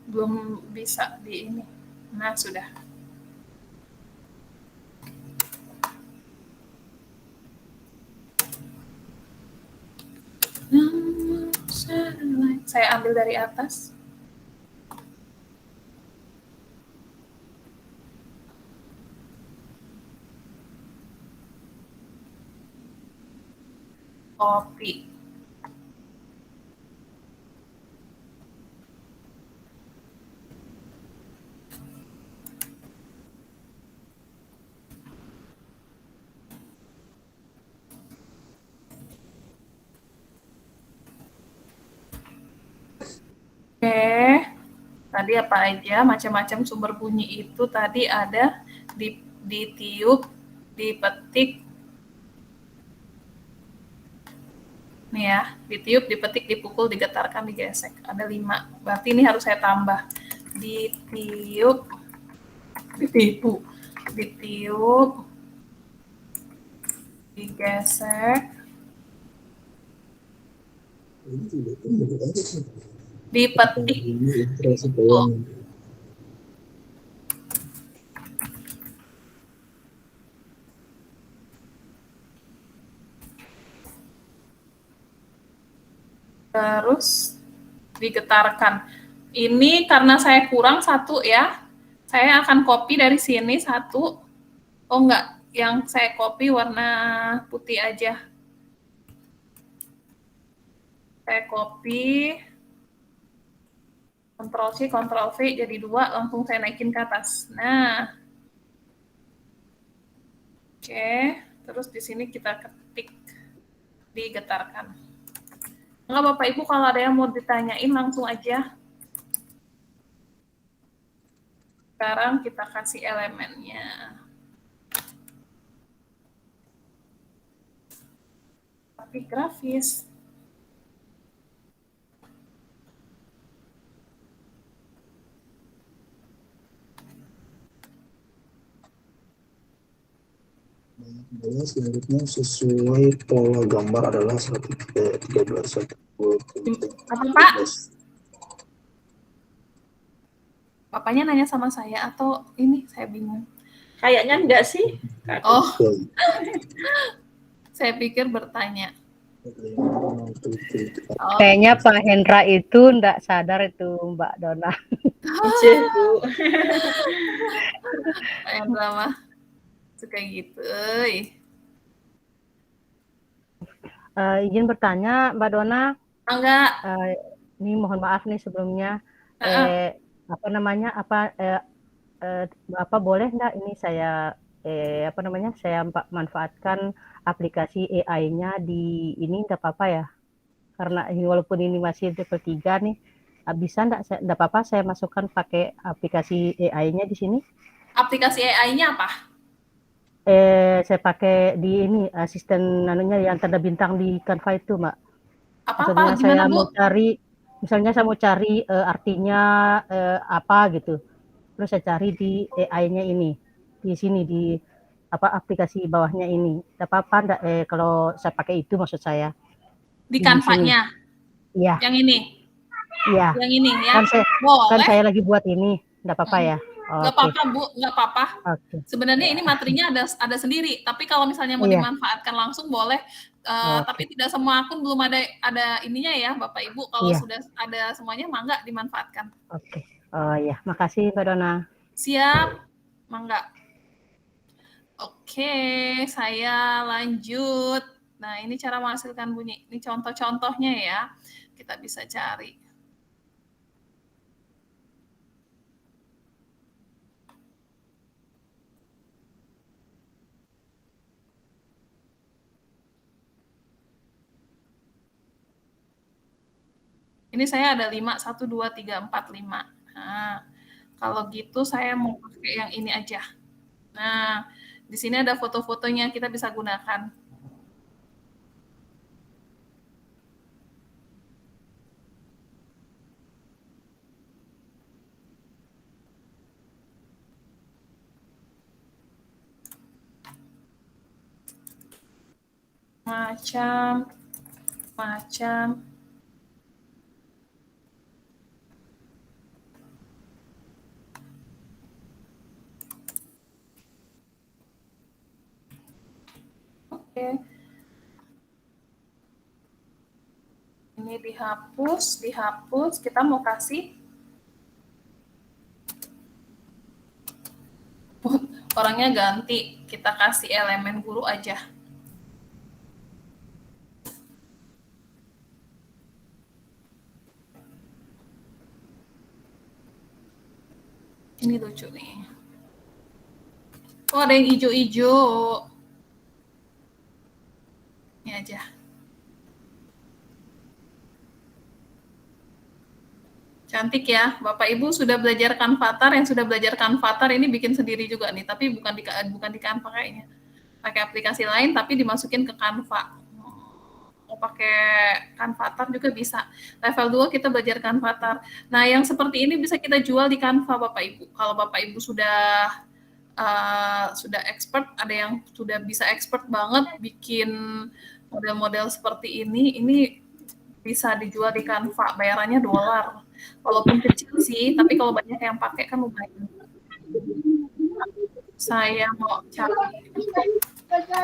Belum bisa di ini. Nah, sudah. Saya ambil dari atas. Kopi. Oke, tadi apa aja macam-macam sumber bunyi itu tadi ada ditiup, dipetik, nih ya, ditiup, dipetik, dipukul, digetarkan, digesek. Ada 5. Berarti ini harus saya tambah. Ditiup, ditiup, digesek, Dipetik. Terus Oh, terus digetarkan. Ini karena saya kurang satu ya, saya akan copy dari sini satu. Oh enggak, yang saya copy warna putih aja. Saya copy, Ctrl C, Ctrl V jadi 2, langsung saya naikin ke atas. Nah, oke, terus di sini kita ketik, digetarkan. Enggak Bapak Ibu, kalau ada yang mau ditanyain langsung aja. Sekarang kita kasih elemennya. Tapi grafis. Selanjutnya sesuai pola gambar adalah 113 Apa Pak? Bapaknya nanya sama saya atau ini saya bingung. Kayaknya enggak sih. Oh, saya pikir bertanya. Oh, Kayaknya Pak Hendra itu enggak sadar itu Mbak Dona. Bu. yang lama suka gitu. Izin bertanya Mbak Dona, Enggak. ini mohon maaf nih sebelumnya. Apa namanya? Bapak boleh enggak ini saya saya manfaatkan aplikasi AI-nya di ini enggak apa-apa ya? Karena ini walaupun ini masih level 3 nih, bisa enggak apa-apa saya masukkan pakai aplikasi AI-nya di sini? Aplikasi AI-nya apa? Saya pakai di ini asisten yang tanda bintang di Canva itu, Mbak. Apa? Misalnya Gimana, Bu? saya mau cari artinya apa gitu. Terus saya cari di AI-nya ini. Di sini di aplikasi bawahnya ini. Enggak apa-apa enggak kalau saya pakai itu maksud saya. Di Canva-nya? Iya. Yang ini? Iya. Yang ini ya? Kan saya lagi buat ini. Enggak apa-apa ya? Nggak apa-apa Bu, nggak apa-apa. Okay. Sebenarnya ini materinya ada sendiri, tapi kalau misalnya mau dimanfaatkan langsung boleh, tapi tidak semua akun belum ada ininya ya Bapak Ibu. Kalau sudah ada semuanya, mangga dimanfaatkan. Oke. Oh ya, makasih Mbak Dona. Siap, mangga. Oke, saya lanjut. Nah, ini cara menghasilkan bunyi. Ini contoh-contohnya ya, kita bisa cari. Ini saya ada 5, 1, 2, 3, 4, 5. Nah, kalau gitu saya mau pakai yang ini aja. Nah, di sini ada foto-fotonya, kita bisa gunakan. Macam. Oke. Ini dihapus. Kita mau kasih orangnya ganti. Kita kasih elemen guru aja. Ini lucu nih. Oh, ada yang hijau-hijau. Ini aja. Cantik ya. Bapak Ibu sudah belajar Canvatar, yang sudah belajar Canvatar ini bikin sendiri juga nih, tapi bukan di Canva kayaknya. Pakai aplikasi lain tapi dimasukin ke Canva. Mau pakai Canvatar juga bisa. Level 2 kita belajar Canvatar. Nah, yang seperti ini bisa kita jual di Canva Bapak Ibu. Kalau Bapak Ibu sudah expert, ada yang sudah bisa expert banget bikin model-model seperti ini bisa dijual di Canva, bayarannya $. Walaupun kecil sih, tapi kalau banyak yang pakai kan lumayan. Saya mau cari.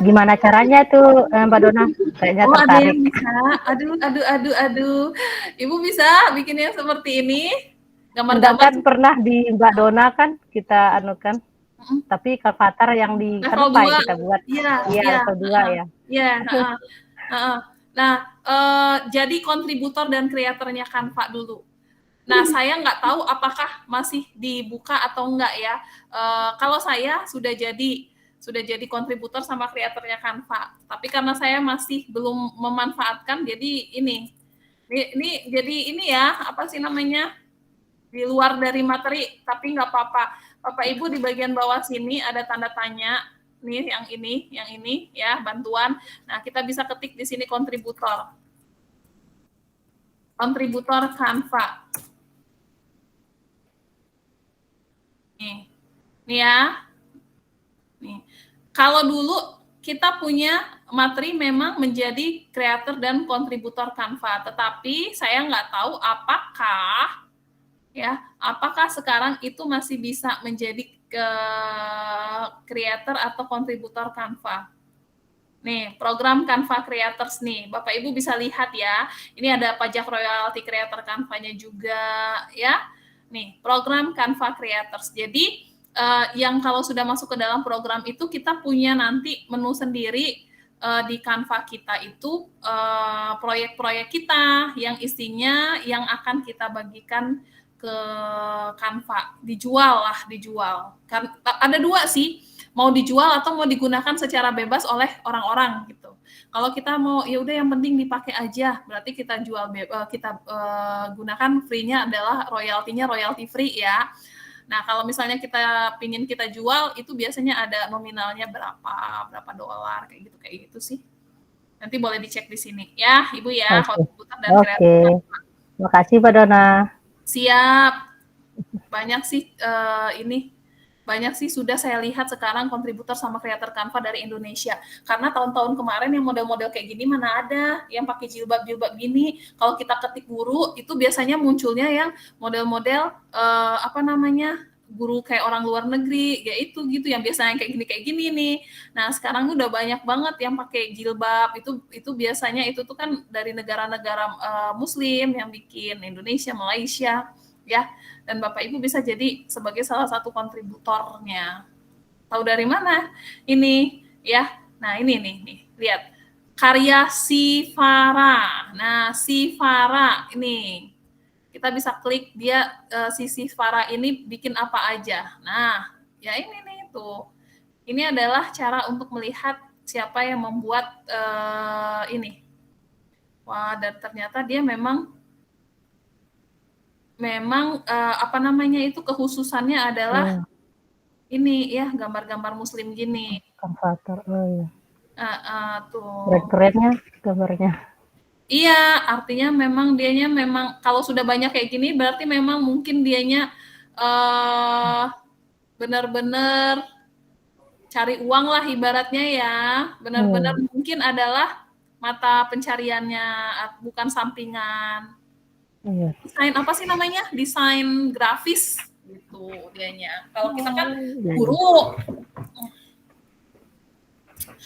Gimana caranya tuh, Mbak Dona? Kayaknya Oh, ada tertarik. yang bisa. Aduh. Ibu bisa bikin yang seperti ini? Enggak Gambar-gambar kan pernah di Mbak Dona kan kita anukan, Mm-mm. tapi Avatar yang di level Canva 2. yang kita buat. Iya, Iya, iya. level 2 ya. Iya, heeh. Nah, jadi kontributor dan kreatornya Canva dulu. Nah, saya nggak tahu apakah masih dibuka atau enggak ya. Kalau saya sudah jadi kontributor sama kreatornya Canva. Tapi karena saya masih belum memanfaatkan, jadi ini jadi ini ya, apa sih namanya? Di luar dari materi, tapi nggak apa-apa. Bapak Ibu di bagian bawah sini ada tanda tanya. Nih, yang ini ya, bantuan. Nah, kita bisa ketik di sini kontributor. Kontributor Canva. Nih ya. Nih. Kalau dulu kita punya materi memang menjadi kreator dan kontributor Canva, tetapi saya nggak tahu apakah sekarang itu masih bisa menjadi creator atau kontributor Canva. Nih, program Canva Creators nih. Bapak Ibu bisa lihat ya. Ini ada pajak royalti creator Canva-nya juga ya. Nih, program Canva Creators. Jadi yang kalau sudah masuk ke dalam program itu kita punya nanti menu sendiri di Canva kita itu proyek-proyek kita yang isinya yang akan kita bagikan ke Canva, dijual. Kan ada 2 sih, mau dijual atau mau digunakan secara bebas oleh orang-orang gitu. Kalau kita mau ya udah yang penting dipakai aja, berarti kita jual gunakan free-nya adalah royaltinya royalty free ya. Nah, kalau misalnya kita pingin kita jual, itu biasanya ada nominalnya berapa $, kayak gitu sih. Nanti boleh dicek di sini ya, Ibu ya, kontributor dan kreator. Makasih Mbak Dona. Siap. Banyak sih sudah saya lihat sekarang kontributor sama kreator Canva dari Indonesia. Karena tahun-tahun kemarin yang model-model kayak gini mana ada yang pakai jilbab-jilbab gini. Kalau kita ketik guru itu biasanya munculnya yang model-model guru kayak orang luar negeri, ya itu gitu yang biasanya kayak gini nih. Nah, sekarang udah banyak banget yang pakai jilbab. Itu biasanya itu tuh kan dari negara-negara muslim yang bikin, Indonesia, Malaysia, ya. Dan Bapak Ibu bisa jadi sebagai salah satu kontributornya. Tahu dari mana? Ini ya. Nah, ini nih, lihat. Karya Sifara. Nah, Sifara ini kita bisa klik dia si Sifara ini bikin apa aja. Nah, ya ini nih tuh. Ini adalah cara untuk melihat siapa yang membuat ini. Wah, dan ternyata dia memang itu kekhususannya adalah ini ya, gambar-gambar muslim gini. Avatar, oh iya. Tuh. Keren-kerennya gambarnya. Iya, artinya memang dianya memang kalau sudah banyak kayak gini berarti memang mungkin dianya benar-benar cari uang lah ibaratnya ya. Benar-benar mungkin adalah mata pencariannya, bukan sampingan. Iya. Desain apa sih namanya? Desain grafis gitu dianya. Kalau kita kan guru.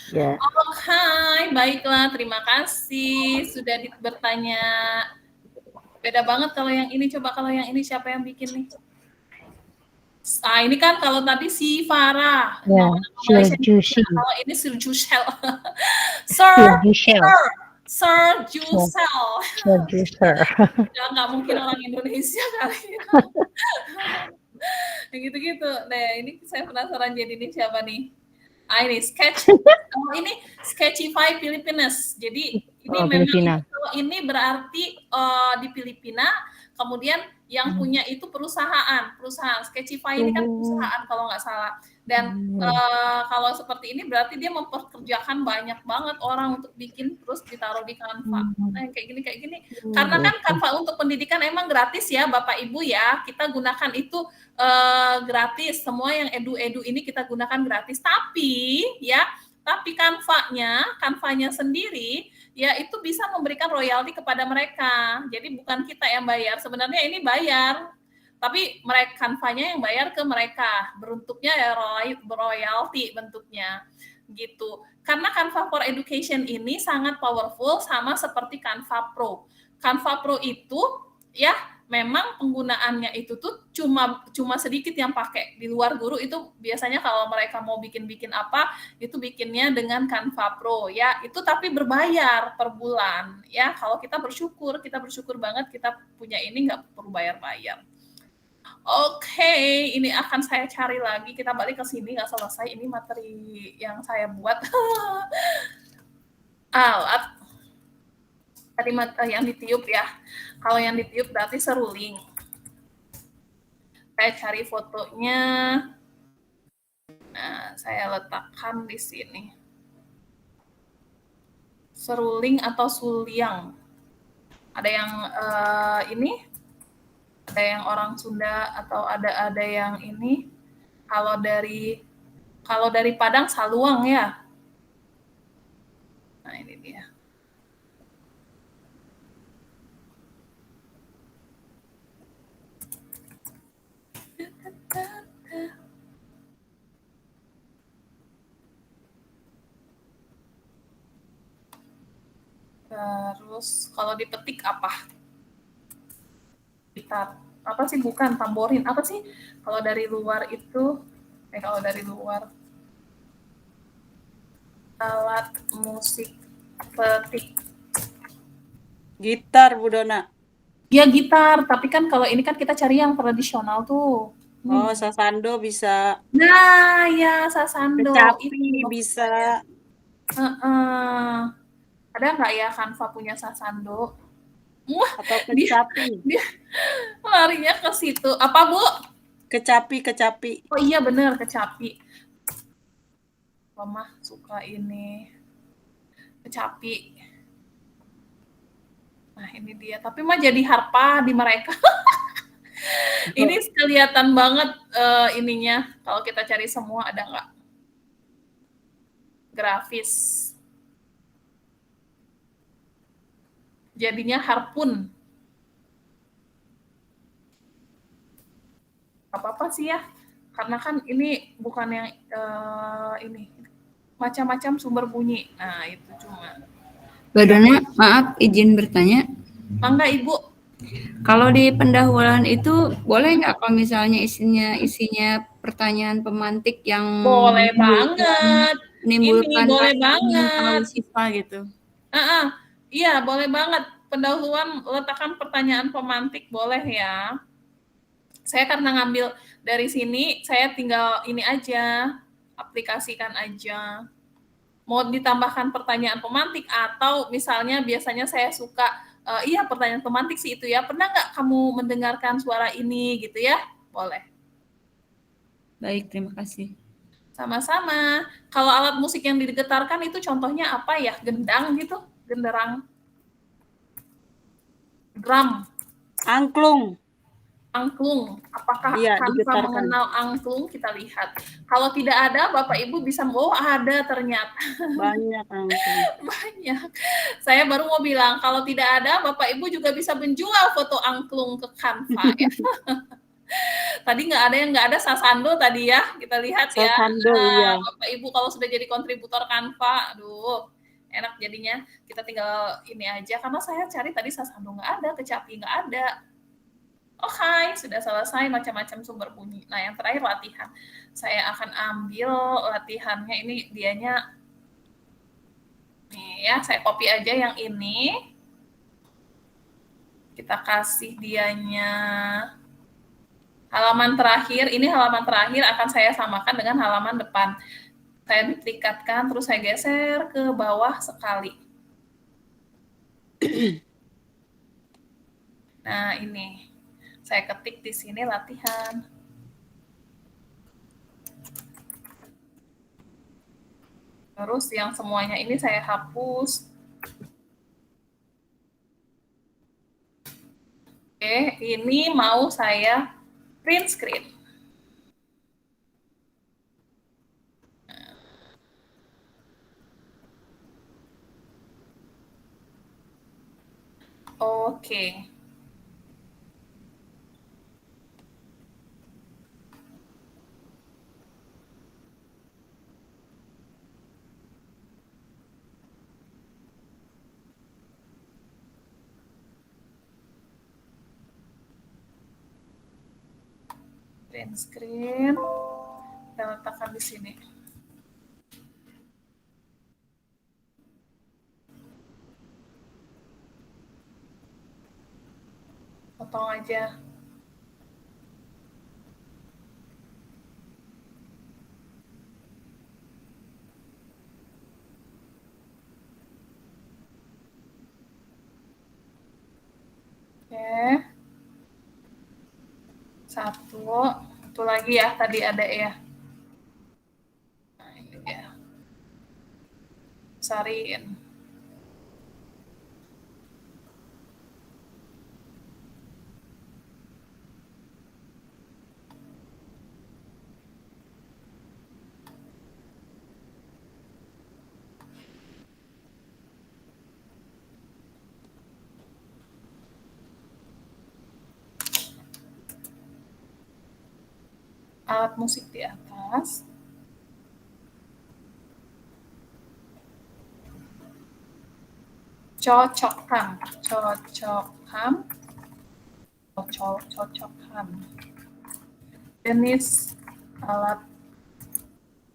Ya. Oke, baiklah. Terima kasih sudah bertanya. Beda banget kalau yang ini. Coba kalau yang ini siapa yang bikin nih? Nah, ini kan kalau tadi si Farah. Ya, Sir Juicy. Kalau ini Sir Jusel. Sir Jusel. Sir Jusel. Sir Jusel. Ya, nggak mungkin orang Indonesia kali ya. Gitu-gitu. Nah, ini saya penasaran jadi ini siapa nih? Ini sketch. Ini Sketchify Philippines. Jadi ini memang kalau ini berarti di Filipina. Kemudian yang punya itu perusahaan Sketchify ini kan perusahaan kalau nggak salah. Dan kalau seperti ini berarti dia memperkerjakan banyak banget orang untuk bikin terus ditaruh di Canva. Nah, kayak gini. Karena kan Canva untuk pendidikan emang gratis ya Bapak Ibu ya. Kita gunakan itu gratis. Semua yang edu ini kita gunakan gratis. Tapi Canva-nya sendiri ya itu bisa memberikan royalti kepada mereka. Jadi bukan kita yang bayar, sebenarnya ini bayar, tapi mereka Canva-nya yang bayar ke mereka. Bentuknya ya royalti bentuknya gitu. Karena Canva for Education ini sangat powerful, sama seperti Canva Pro. Canva Pro itu ya memang penggunaannya itu tuh cuma sedikit yang pakai. Di luar guru itu biasanya kalau mereka mau bikin apa, itu bikinnya dengan Canva Pro ya. Itu tapi berbayar per bulan ya. Kalau kita bersyukur banget kita punya ini, nggak perlu bayar-bayar. Oke, ini akan saya cari lagi. Kita balik ke sini, nggak selesai. Ini materi yang saya buat. Alat. Tadi yang ditiup ya. Kalau yang ditiup berarti seruling. Saya cari fotonya. Nah, saya letakkan di sini. Seruling atau suliang. Ada yang ini. Ada yang orang Sunda atau ada yang ini. Kalau dari Padang saluang ya. Nah, ini dia. Terus kalau dipetik apa? Gitar. Apa sih, bukan tamborin. Apa sih? Kalau dari luar itu kalau dari luar alat musik petik. Gitar, Bu Dona. Ya gitar, tapi kan kalau ini kan kita cari yang tradisional tuh. Oh, sasando bisa. Nah, ya sasando. Kecapi bisa. Ada nggak ya Canva punya sasando? Atau kecapi. Dia larinya ke situ. Apa, Bu? Kecapi. Oh iya bener, kecapi. Mama suka ini. Kecapi. Nah, ini dia. Tapi mah jadi harpa di mereka. Ini kelihatan banget ininya. Kalau kita cari semua, ada nggak? Grafis. Jadinya harpun. Apa-apa sih ya. Karena kan ini bukan yang ini. Macam-macam sumber bunyi. Nah, itu cuma. Mbak Dona, maaf izin bertanya. Mangga, Ibu. Kalau di pendahuluan itu boleh nggak kalau misalnya isinya pertanyaan pemantik yang Boleh banget. menimbulkan Ini boleh banget. siswa gitu. Iya, boleh banget. Pendahuluan letakkan pertanyaan pemantik, boleh ya. Saya karena ngambil dari sini, saya tinggal ini aja, aplikasikan aja. Mau ditambahkan pertanyaan pemantik atau misalnya biasanya saya suka, iya pertanyaan pemantik sih itu ya, pernah nggak kamu mendengarkan suara ini gitu ya? Boleh. Baik, terima kasih. Sama-sama. Kalau alat musik yang digetarkan itu contohnya apa ya? Gendang gitu? Genderang? Drum? Angklung. Angklung. Apakah Iya, Canva digetarkan. mengenal angklung? Kita lihat. Kalau tidak ada, Bapak Ibu bisa, oh ada ternyata. Banyak angklung. Banyak. Saya baru mau bilang, kalau tidak ada, Bapak Ibu juga bisa menjual foto angklung ke Canva. Ya. Tadi nggak ada sasando tadi ya, kita lihat ya. Sasando, iya. Bapak Ibu kalau sudah jadi kontributor Canva, aduh, enak jadinya. Kita tinggal ini aja, karena saya cari tadi sasando nggak ada, kecapi nggak ada. Oke, sudah selesai macam-macam sumber bunyi. Nah, yang terakhir latihan. Saya akan ambil latihannya, ini dianya. Nih ya, saya copy aja yang ini. Kita kasih dianya halaman terakhir. Ini halaman terakhir akan saya samakan dengan halaman depan. Saya duplikatkan, terus saya geser ke bawah sekali. Nah, ini. Saya ketik di sini latihan. Terus yang semuanya ini saya hapus. Oke, ini mau saya print screen. Oke. Print screen. Kita letakkan di sini. Potong aja. Oke. Satu lagi ya, tadi ada ya. Nah, ini dia. Besarin. Alat musik di atas. Cocokkan. Jenis alat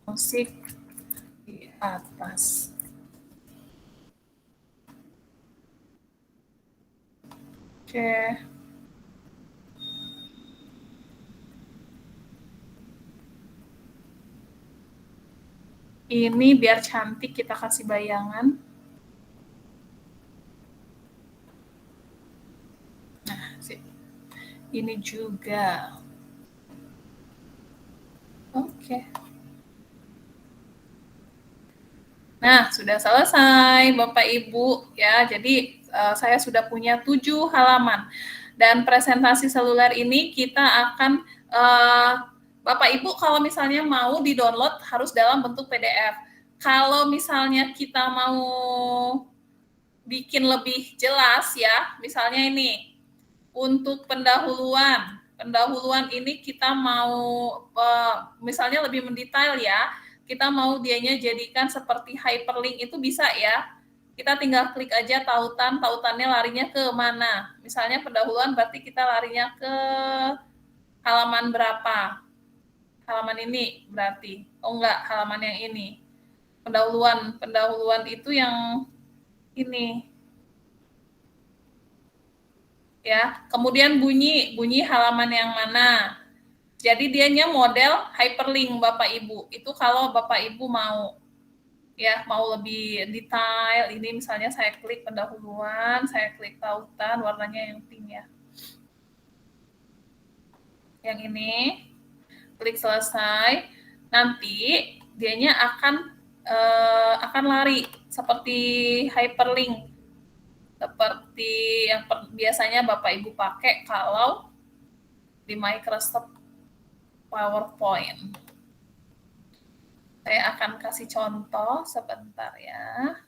musik di atas. Oke. Ini biar cantik kita kasih bayangan. Nah, ini juga. Oke. Nah, sudah selesai Bapak Ibu ya. Jadi saya sudah punya 7 halaman. Dan presentasi seluler ini kita akan Bapak Ibu kalau misalnya mau di-download harus dalam bentuk PDF. Kalau misalnya kita mau bikin lebih jelas ya, misalnya ini untuk pendahuluan. Pendahuluan ini kita mau misalnya lebih mendetail ya. Kita mau dianya jadikan seperti hyperlink itu bisa ya. Kita tinggal klik aja tautannya larinya ke mana. Misalnya pendahuluan berarti kita larinya ke halaman berapa. Halaman ini berarti. Oh enggak, halaman yang ini. Pendahuluan itu yang ini. Ya, kemudian bunyi halaman yang mana. Jadi dianya model hyperlink Bapak Ibu. Itu kalau Bapak Ibu mau ya, mau lebih detail. Ini misalnya saya klik pendahuluan, saya klik tautan, warnanya yang pink ya. Yang ini klik selesai, nanti dianya akan lari seperti hyperlink, seperti yang biasanya Bapak Ibu pakai kalau di Microsoft PowerPoint. Saya akan kasih contoh sebentar ya.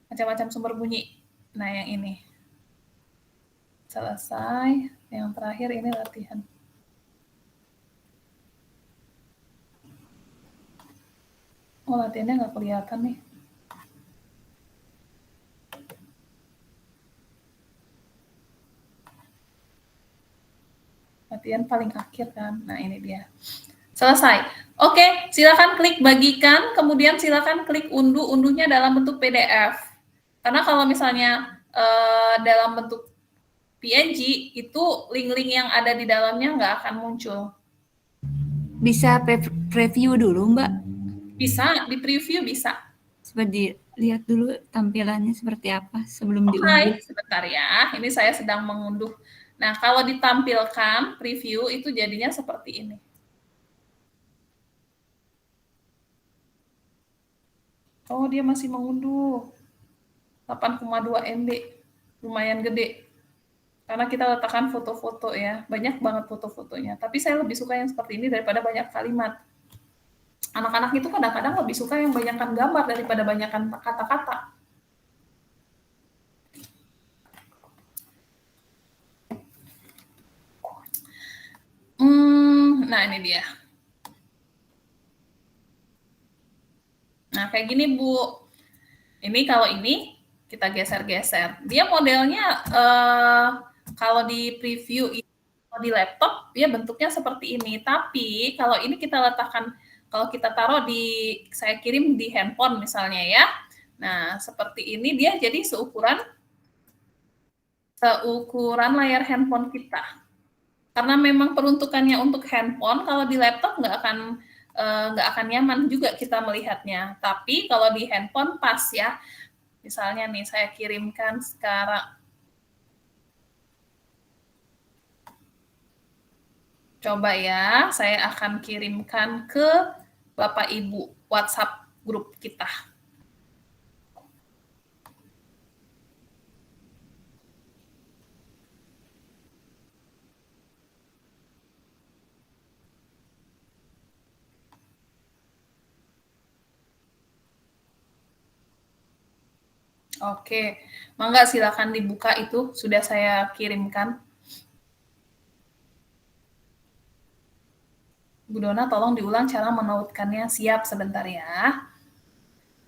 Macam-macam sumber bunyi. Nah, yang ini. Selesai. Yang terakhir ini latihan. Oh, latihannya nggak kelihatan nih. Latihan paling akhir kan. Nah, ini dia. Selesai. Oke, silakan klik bagikan, kemudian silakan klik unduh. Unduhnya dalam bentuk PDF. Karena kalau misalnya dalam bentuk PNG, itu link-link yang ada di dalamnya nggak akan muncul. Bisa preview dulu, Mbak? Bisa, di preview bisa. Coba dilihat dulu tampilannya seperti apa sebelum diunduh. Hai, sebentar ya. Ini saya sedang mengunduh. Nah, kalau ditampilkan preview itu jadinya seperti ini. Oh, dia masih mengunduh. 8,2 MB. Lumayan gede. Karena kita letakkan foto-foto ya. Banyak banget foto-fotonya. Tapi saya lebih suka yang seperti ini daripada banyak kalimat. Anak-anak itu kadang-kadang lebih suka yang banyakkan gambar daripada banyakkan kata-kata. Nah, ini dia. Nah, kayak gini, Bu. Ini kalau ini kita geser-geser. Dia modelnya kalau di preview di laptop ya bentuknya seperti ini. Tapi kalau ini kita letakkan, kalau kita taruh saya kirim di handphone misalnya ya. Nah, seperti ini dia jadi seukuran layar handphone kita. Karena memang peruntukannya untuk handphone, kalau di laptop nggak akan nyaman juga kita melihatnya. Tapi kalau di handphone pas ya. Misalnya nih saya kirimkan sekarang. Coba ya, saya akan kirimkan ke Bapak Ibu WhatsApp grup kita. Oke, mangga silakan dibuka itu, sudah saya kirimkan. Bu Dona, tolong diulang cara menautkannya. Siap, sebentar ya.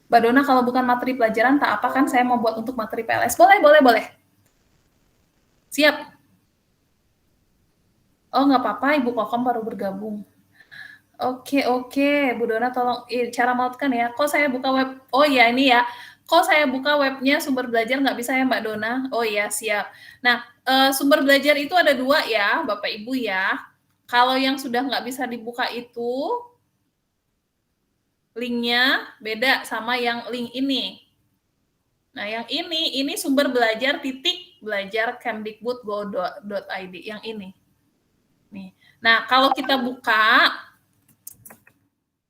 Mbak Dona, kalau bukan materi pelajaran, tak apa kan saya mau buat untuk materi PLS? Boleh. Siap. Oh, nggak apa-apa, Ibu Kokom baru bergabung. Oke, Bu Dona, tolong cara menautkan ya. Kok saya buka web? Oh iya, ini ya. Kok saya buka webnya sumber belajar nggak bisa ya Mbak Dona? Oh iya, siap. Nah, sumber belajar itu ada 2 ya, Bapak Ibu ya. Kalau yang sudah nggak bisa dibuka itu, linknya beda sama yang link ini. Nah, yang ini sumber belajar belajar kemdikbud.go.id, yang ini. Nih. Nah, kalau kita buka,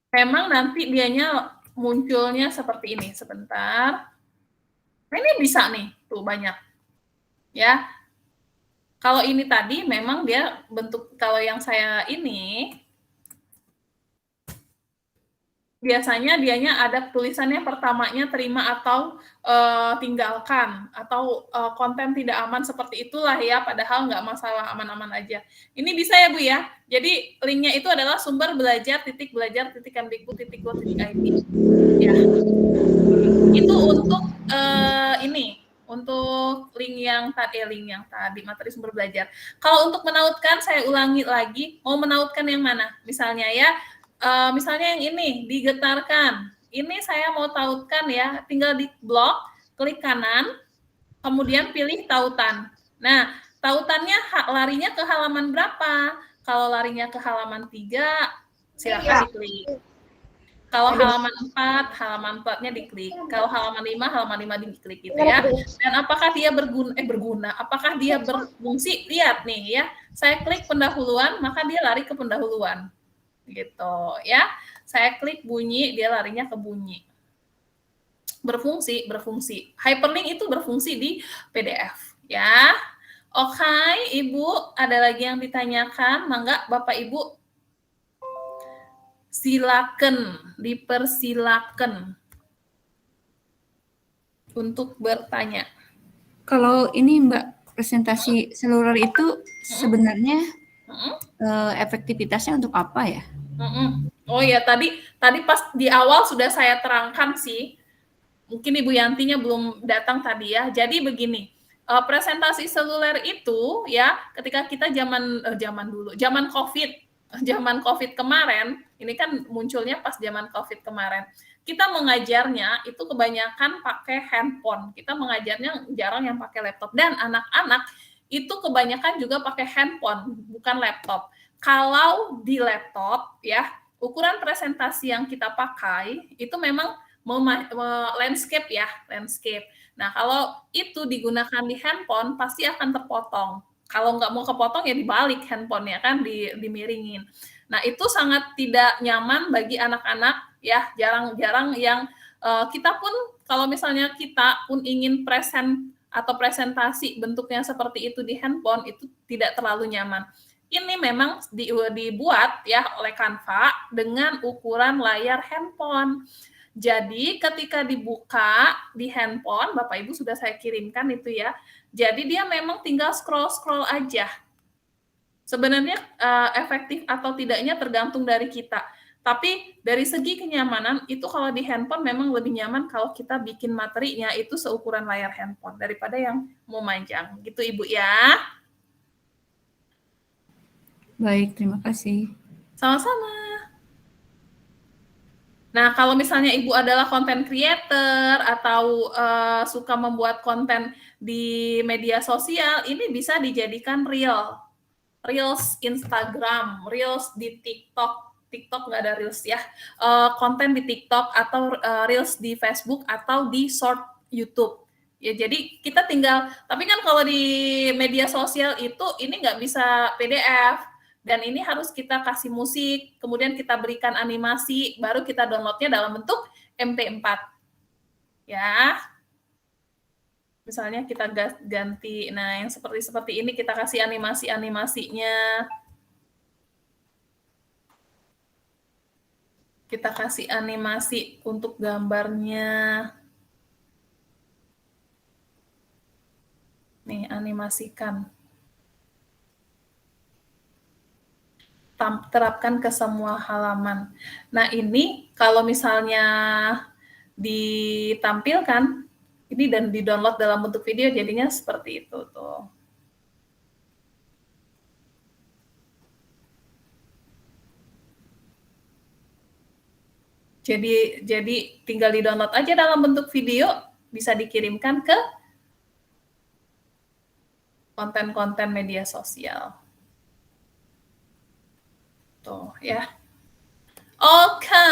memang nanti dianya munculnya seperti ini. Sebentar. Nah, ini bisa nih, tuh banyak. Ya. Kalau ini tadi memang dia bentuk, kalau yang saya ini biasanya dianya ada tulisannya pertamanya terima atau tinggalkan, atau konten tidak aman seperti itulah ya, padahal nggak masalah, aman-aman aja. Ini bisa ya Bu ya. Jadi linknya itu adalah sumber belajar.kemdikbud.go.id. Ya. Itu untuk untuk link yang tadi materi sumber belajar. Kalau untuk menautkan, saya ulangi lagi, mau menautkan yang mana? Misalnya ya, misalnya yang ini, digetarkan. Ini saya mau tautkan ya, tinggal di blok, klik kanan, kemudian pilih tautan. Nah, tautannya larinya ke halaman berapa? Kalau larinya ke halaman 3, silakan diklik. Kalau halaman 4-nya diklik. Kalau halaman 5 diklik gitu ya. Dan apakah dia berguna? Apakah dia berfungsi? Lihat nih ya. Saya klik pendahuluan, maka dia lari ke pendahuluan. Gitu ya. Saya klik bunyi, dia larinya ke bunyi. Berfungsi. Hyperlink itu berfungsi di PDF ya. Oke, Ibu, ada lagi yang ditanyakan? Mangga Bapak Ibu, silakan, dipersilakan untuk bertanya. Kalau ini Mbak, presentasi seluler itu sebenarnya efektivitasnya untuk apa ya? Oh ya, tadi pas di awal sudah saya terangkan sih. Mungkin Ibu Yantinya belum datang tadi ya. Jadi begini, presentasi seluler itu ya, ketika kita zaman COVID kemarin, ini kan munculnya pas zaman COVID kemarin. Kita mengajarnya itu kebanyakan pakai handphone. Kita mengajarnya jarang yang pakai laptop. Dan anak-anak itu kebanyakan juga pakai handphone, bukan laptop. Kalau di laptop ya, ukuran presentasi yang kita pakai itu memang landscape ya, landscape. Nah, kalau itu digunakan di handphone pasti akan terpotong. Kalau nggak mau kepotong ya dibalik handphonenya kan, dimiringin. Nah, itu sangat tidak nyaman bagi anak-anak ya, jarang-jarang yang kita pun kalau misalnya kita pun ingin presentasi bentuknya seperti itu di handphone, itu tidak terlalu nyaman. Ini memang dibuat ya oleh Canva dengan ukuran layar handphone. Jadi ketika dibuka di handphone, Bapak Ibu sudah saya kirimkan itu ya. Jadi dia memang tinggal scroll aja. Sebenarnya efektif atau tidaknya tergantung dari kita. Tapi dari segi kenyamanan itu kalau di handphone memang lebih nyaman kalau kita bikin materinya itu seukuran layar handphone daripada yang memanjang. Gitu Ibu ya. Baik, terima kasih. Sama-sama. Nah, kalau misalnya Ibu adalah content creator atau suka membuat konten di media sosial, ini bisa dijadikan Reels Instagram, Reels di TikTok. TikTok nggak ada Reels ya. Konten di TikTok atau Reels di Facebook atau di Short YouTube. Ya, jadi kita tinggal, tapi kan kalau di media sosial itu ini nggak bisa PDF. Dan ini harus kita kasih musik, kemudian kita berikan animasi, baru kita downloadnya dalam bentuk MP4. Ya, misalnya kita ganti, nah yang seperti ini kita kasih animasinya. Kita kasih animasi untuk gambarnya. Nih, animasikan. Terapkan ke semua halaman. Nah, ini kalau misalnya ditampilkan, ini dan di-download dalam bentuk video, jadinya seperti itu tuh. Jadi tinggal di-download aja dalam bentuk video, bisa dikirimkan ke konten-konten media sosial. Tuh ya. Oke,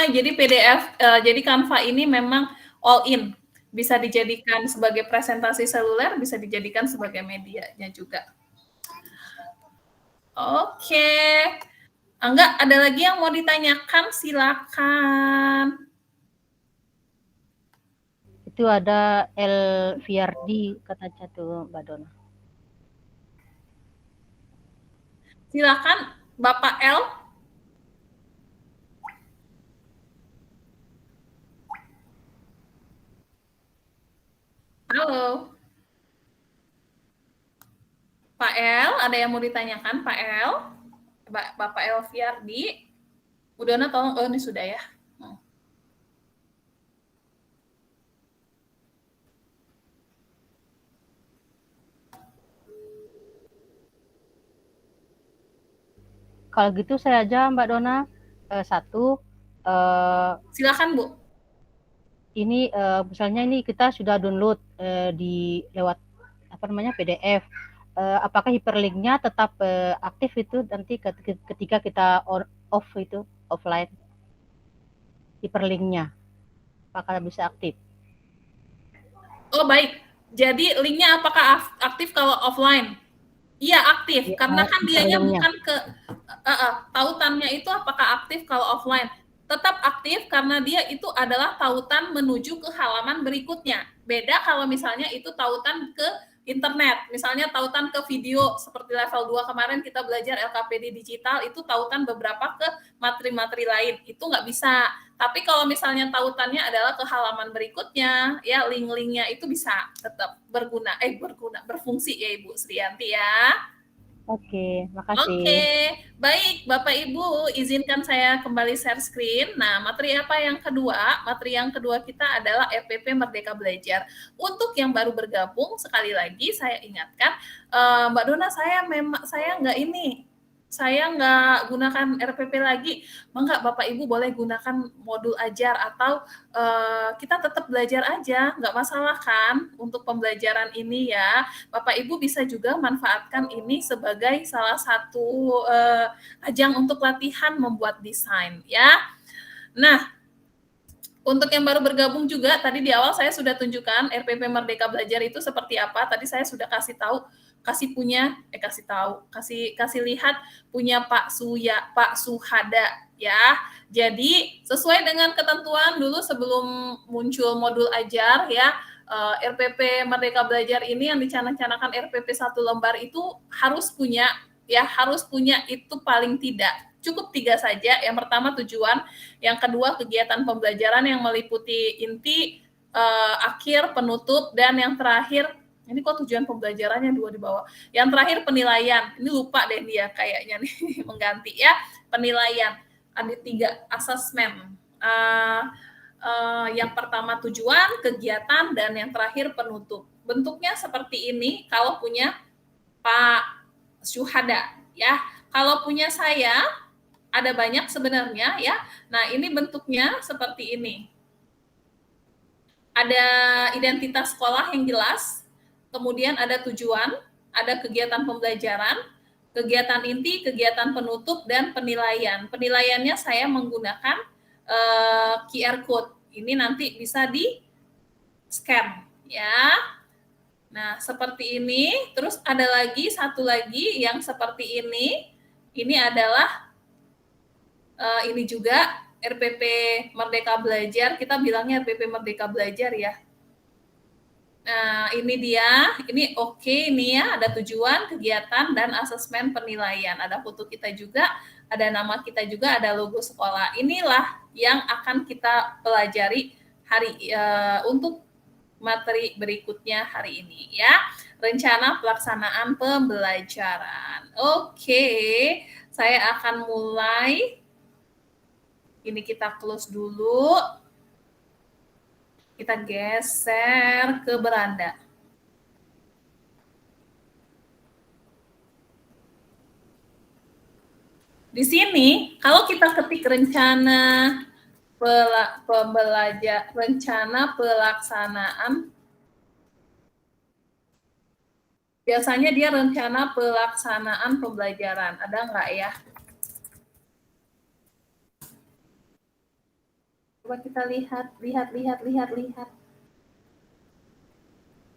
jadi PDF, jadi Canva ini memang all in. Bisa dijadikan sebagai presentasi seluler, bisa dijadikan sebagai medianya juga. Oke. Enggak, ada lagi yang mau ditanyakan? Silakan. Itu ada LVRD katanya tuh Mbak Dona. Silakan Bapak L. Halo. Pak L, ada yang mau ditanyakan Pak L? Bapak L Fiardi. Bu Dona tolong, oh ini sudah ya. Kalau gitu saya aja Mbak Dona. Satu. Silakan Bu. Ini misalnya ini kita sudah download di lewat apa namanya PDF. Apakah hyperlinknya tetap aktif itu nanti ketika kita off itu offline hyperlinknya apakah bisa aktif? Oh baik, jadi linknya apakah aktif kalau offline? Iya aktif, Ya, karena kan dianya hyperlinknya. bukan ke tautannya itu apakah aktif kalau offline? Tetap aktif karena dia itu adalah tautan menuju ke halaman berikutnya. Beda kalau misalnya itu tautan ke internet, misalnya tautan ke video seperti level 2 kemarin kita belajar LKPD digital, itu tautan beberapa ke materi-materi lain, itu nggak bisa. Tapi kalau misalnya tautannya adalah ke halaman berikutnya, ya link-linknya itu bisa tetap berfungsi ya Ibu Sriyanti ya. Oke, makasih. Oke, baik Bapak Ibu, izinkan saya kembali share screen. Nah, materi apa yang kedua? Materi yang kedua kita adalah RPP Merdeka Belajar. Untuk yang baru bergabung, sekali lagi saya ingatkan, Mbak Dona, saya nggak gunakan RPP lagi. Enggak, Bapak Ibu boleh gunakan modul ajar atau kita tetap belajar aja, nggak masalah kan untuk pembelajaran ini ya. Bapak Ibu bisa juga manfaatkan ini sebagai salah satu ajang untuk latihan membuat desain ya. Nah, untuk yang baru bergabung juga, tadi di awal saya sudah tunjukkan RPP Merdeka Belajar itu seperti apa. Tadi saya sudah kasih lihat punya Pak Suhada ya. Jadi sesuai dengan ketentuan dulu sebelum muncul modul ajar ya, RPP Merdeka Belajar ini yang dicanang-canangkan RPP 1 lembar itu harus punya itu paling tidak. Cukup 3 saja. Yang pertama tujuan, yang kedua kegiatan pembelajaran yang meliputi inti, akhir, penutup, dan yang terakhir Ini kok tujuan pembelajarannya 2 di bawah. Yang terakhir penilaian. Ini lupa deh dia kayaknya nih mengganti ya. Penilaian. Ada 3 asesmen. Yang pertama tujuan, kegiatan, dan yang terakhir penutup. Bentuknya seperti ini kalau punya Pak Syuhada ya. Kalau punya saya ada banyak sebenarnya ya. Nah, ini bentuknya seperti ini. Ada identitas sekolah yang jelas, kemudian ada tujuan, ada kegiatan pembelajaran, kegiatan inti, kegiatan penutup, dan penilaian. Penilaiannya saya menggunakan QR code. Ini nanti bisa di-scan ya. Nah, seperti ini. Terus ada lagi satu lagi yang seperti ini. Ini adalah ini juga RPP Merdeka Belajar. Kita bilangnya RPP Merdeka Belajar ya. Nah, ini dia. Ini oke, ini ya. Ada tujuan, kegiatan, dan asesmen penilaian. Ada foto kita juga, ada nama kita juga, ada logo sekolah. Inilah yang akan kita pelajari untuk materi berikutnya hari ini ya. Rencana pelaksanaan pembelajaran. Oke, saya akan mulai. Ini kita close dulu. Kita geser ke beranda. Di sini, kalau kita ketik rencana pelaksanaan, biasanya dia rencana pelaksanaan pembelajaran. Ada nggak ya? Coba kita lihat.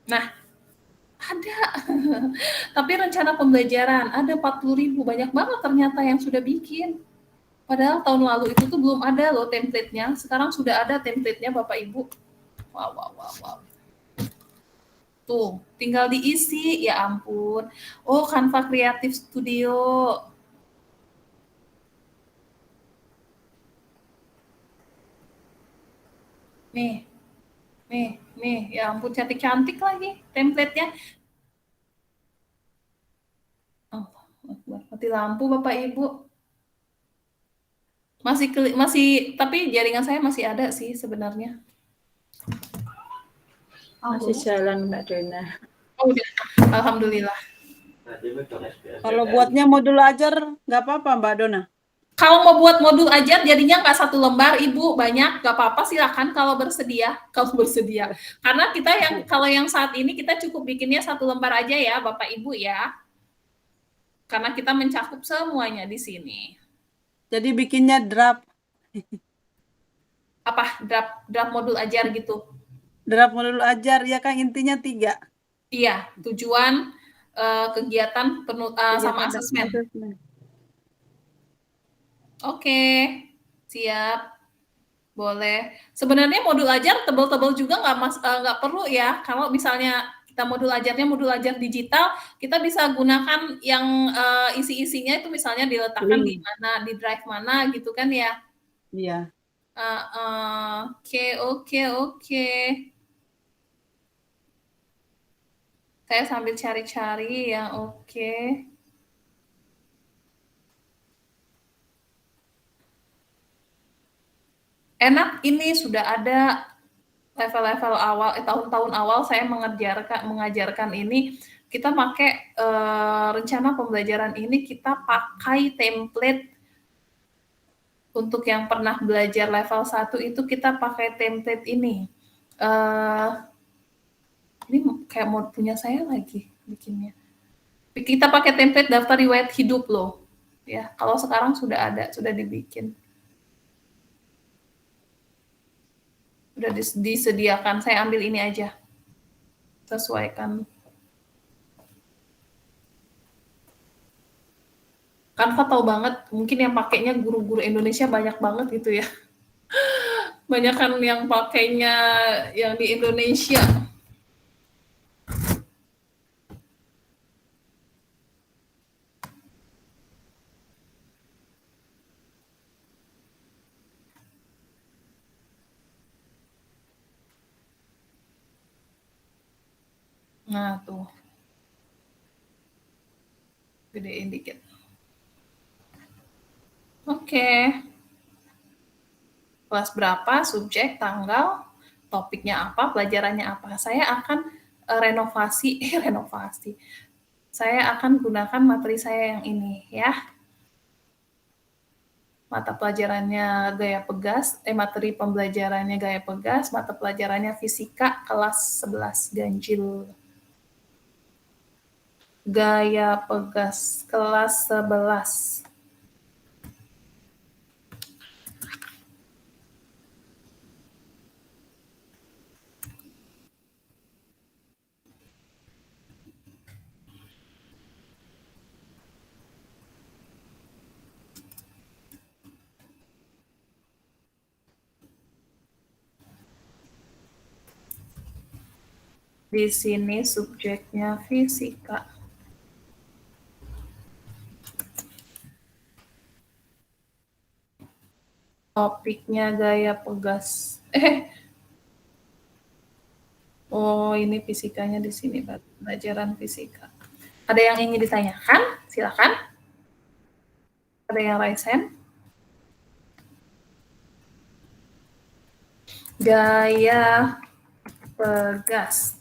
Nah, ada. Tapi rencana pembelajaran ada 40.000, banyak banget ternyata yang sudah bikin. Padahal tahun lalu itu tuh belum ada loh template-nya. Sekarang sudah ada template-nya Bapak Ibu. Wow. Tuh, tinggal diisi, ya ampun. Oh, Canva Creative Studio. Nih, ya ampun cantik-cantik lagi template-nya. Oh, mati lampu Bapak Ibu. Masih, tapi jaringan saya masih ada sih sebenarnya. Masih jalan Mbak Dona. Oh, udah. Alhamdulillah. Kalau buatnya modul ajar nggak apa-apa Mbak Dona. Kalau mau buat modul ajar jadinya nggak 1 lembar, Ibu, banyak, nggak apa-apa, silakan kalau bersedia. Karena kita kalau yang saat ini kita cukup bikinnya 1 lembar aja ya, Bapak Ibu ya. Karena kita mencakup semuanya di sini. Jadi bikinnya draft. Apa? Draft modul ajar gitu. Draft modul ajar ya kan intinya 3. Iya, tujuan, kegiatan sama asesmen. Oke, siap. Boleh. Sebenarnya modul ajar tebal-tebal juga nggak perlu ya. Kalau misalnya kita modul ajar digital, kita bisa gunakan yang isi-isinya itu misalnya diletakkan di mana, di drive mana gitu kan ya. Iya. Oke. Saya sambil cari-cari ya, oke. Enak, ini sudah ada level-level awal, tahun-tahun awal saya mengajarkan ini, kita pakai rencana pembelajaran ini, kita pakai template. Untuk yang pernah belajar level 1 itu kita pakai template ini. Ini kayak mau punya saya lagi bikinnya. Kita pakai template daftar riwayat hidup loh. Ya, kalau sekarang sudah ada, sudah dibikin. Udah disediakan, saya ambil ini aja. Sesuaikan. Canva tahu banget, mungkin yang pakainya guru-guru Indonesia banyak banget gitu ya. Banyak kan yang pakainya yang di Indonesia. Nah, tuh. Gedein dikit. Oke. Kelas berapa, subjek, tanggal, topiknya apa, pelajarannya apa. Saya akan renovasi, renovasi. Saya akan gunakan materi saya yang ini ya. Mata pelajarannya gaya pegas, materi pembelajarannya gaya pegas, mata pelajarannya fisika kelas 11 ganjil. Gaya pegas kelas 11. Di sini subjeknya fisika. Topiknya gaya pegas. Oh, ini fisikanya di sini, pelajaran fisika. Ada yang ingin ditanyakan? Silakan. Ada yang raise hand? Gaya pegas.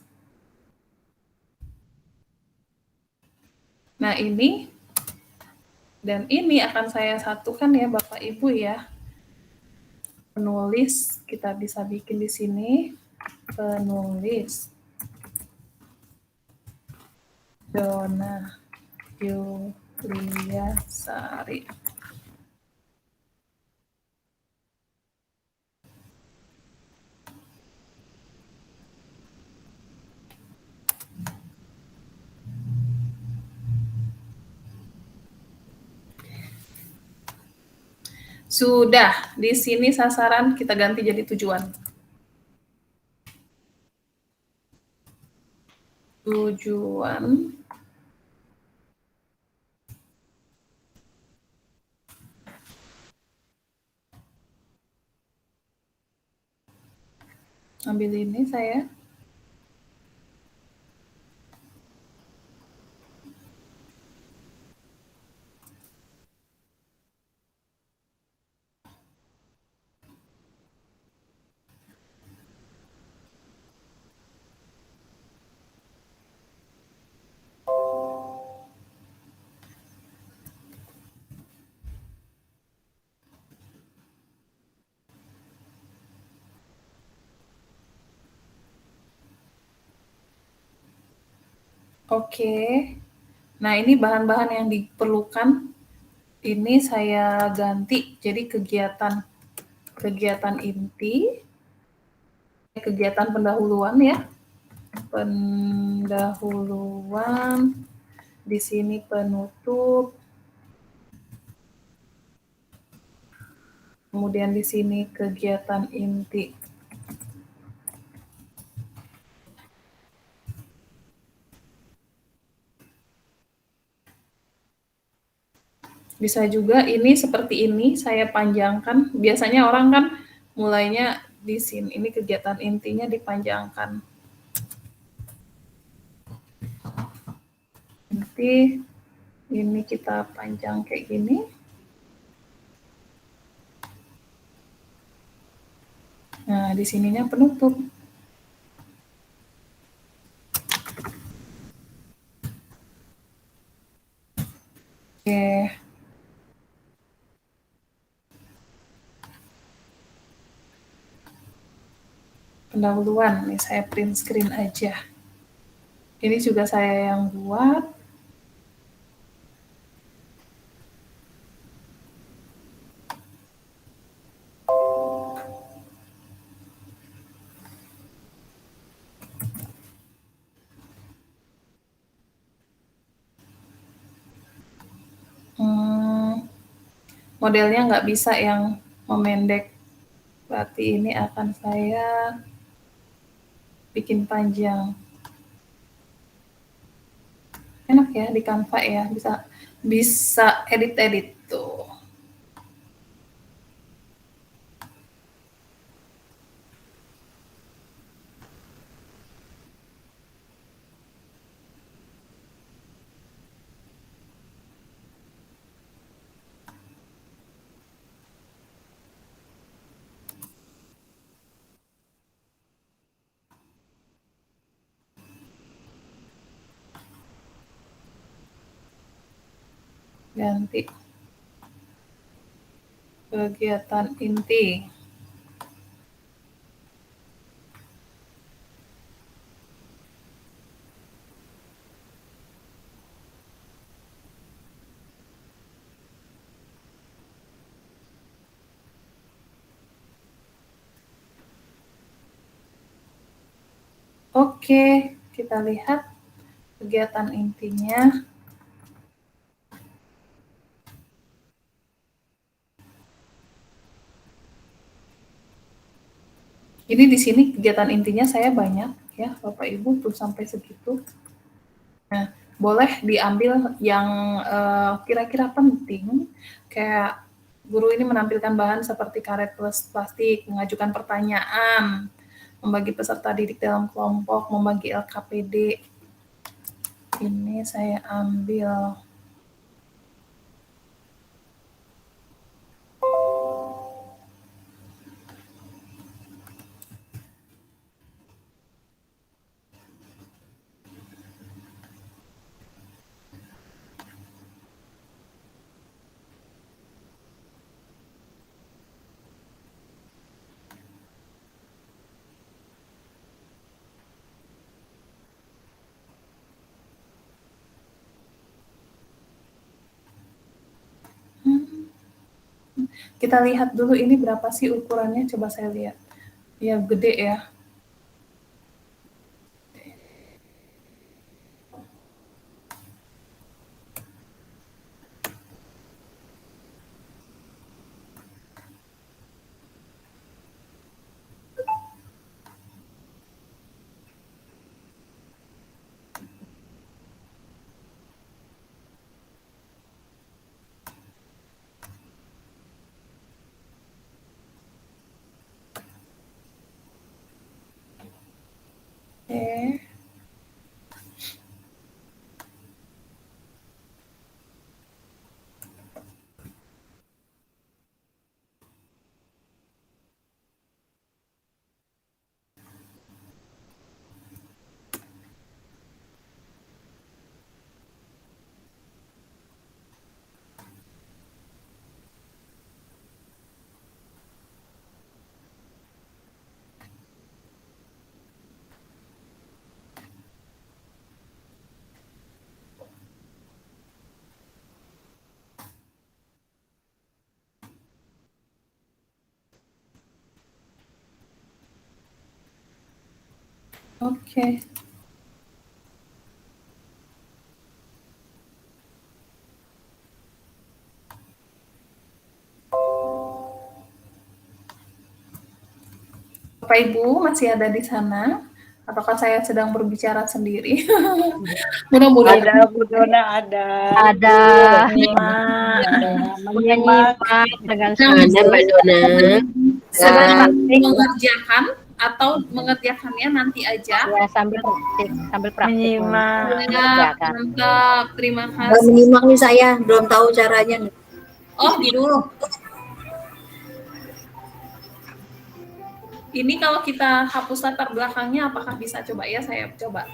Nah, ini dan ini akan saya satukan ya, Bapak Ibu ya. Penulis kita bisa bikin di sini. Penulis Donna Yulia Sari. Sudah, di sini sasaran kita ganti jadi tujuan. Tujuan ambil ini saya. Oke. Nah, ini bahan-bahan yang diperlukan. Ini saya ganti jadi kegiatan inti, kegiatan pendahuluan ya. Pendahuluan, di sini penutup. Kemudian di sini kegiatan inti. Bisa juga ini seperti ini, saya panjangkan. Biasanya orang kan mulainya di sini, ini kegiatan intinya dipanjangkan. Inti, ini kita panjang kayak gini. Nah, di sininya penutup. Oke. Pendahuluan, nih saya print screen aja. Ini juga saya yang buat. Modelnya nggak bisa yang memendek. Berarti ini akan saya bikin panjang. Enak ya di Canva ya, bisa edit-edit tuh. Ganti kegiatan inti. Oke, kita lihat kegiatan intinya. Ini di sini kegiatan intinya saya banyak ya, Bapak Ibu, belum sampai segitu. Nah, boleh diambil yang kira-kira penting, kayak guru ini menampilkan bahan seperti karet plus plastik, mengajukan pertanyaan, membagi peserta didik dalam kelompok, membagi LKPD. Ini saya ambil. Kita lihat dulu ini berapa sih ukurannya, coba saya lihat. Ya, gede ya. Oke. Oke. Bapak Ibu masih ada di sana? Apakah saya sedang berbicara sendiri? Mudah-mudahan. Ada Bu Dona, ada. Ada Menyimak. dengan Ada Mbak Dona. Sedang mengerjakan atau mengerjakannya nanti aja. ya sambil praktik Menyimak. Ya, mengerjakan. mantap. Terima Baru kasih. menyimak nih saya, belum tahu caranya. Oh, gitu. Ini kalau kita hapus latar belakangnya, apakah bisa? Coba ya, saya coba.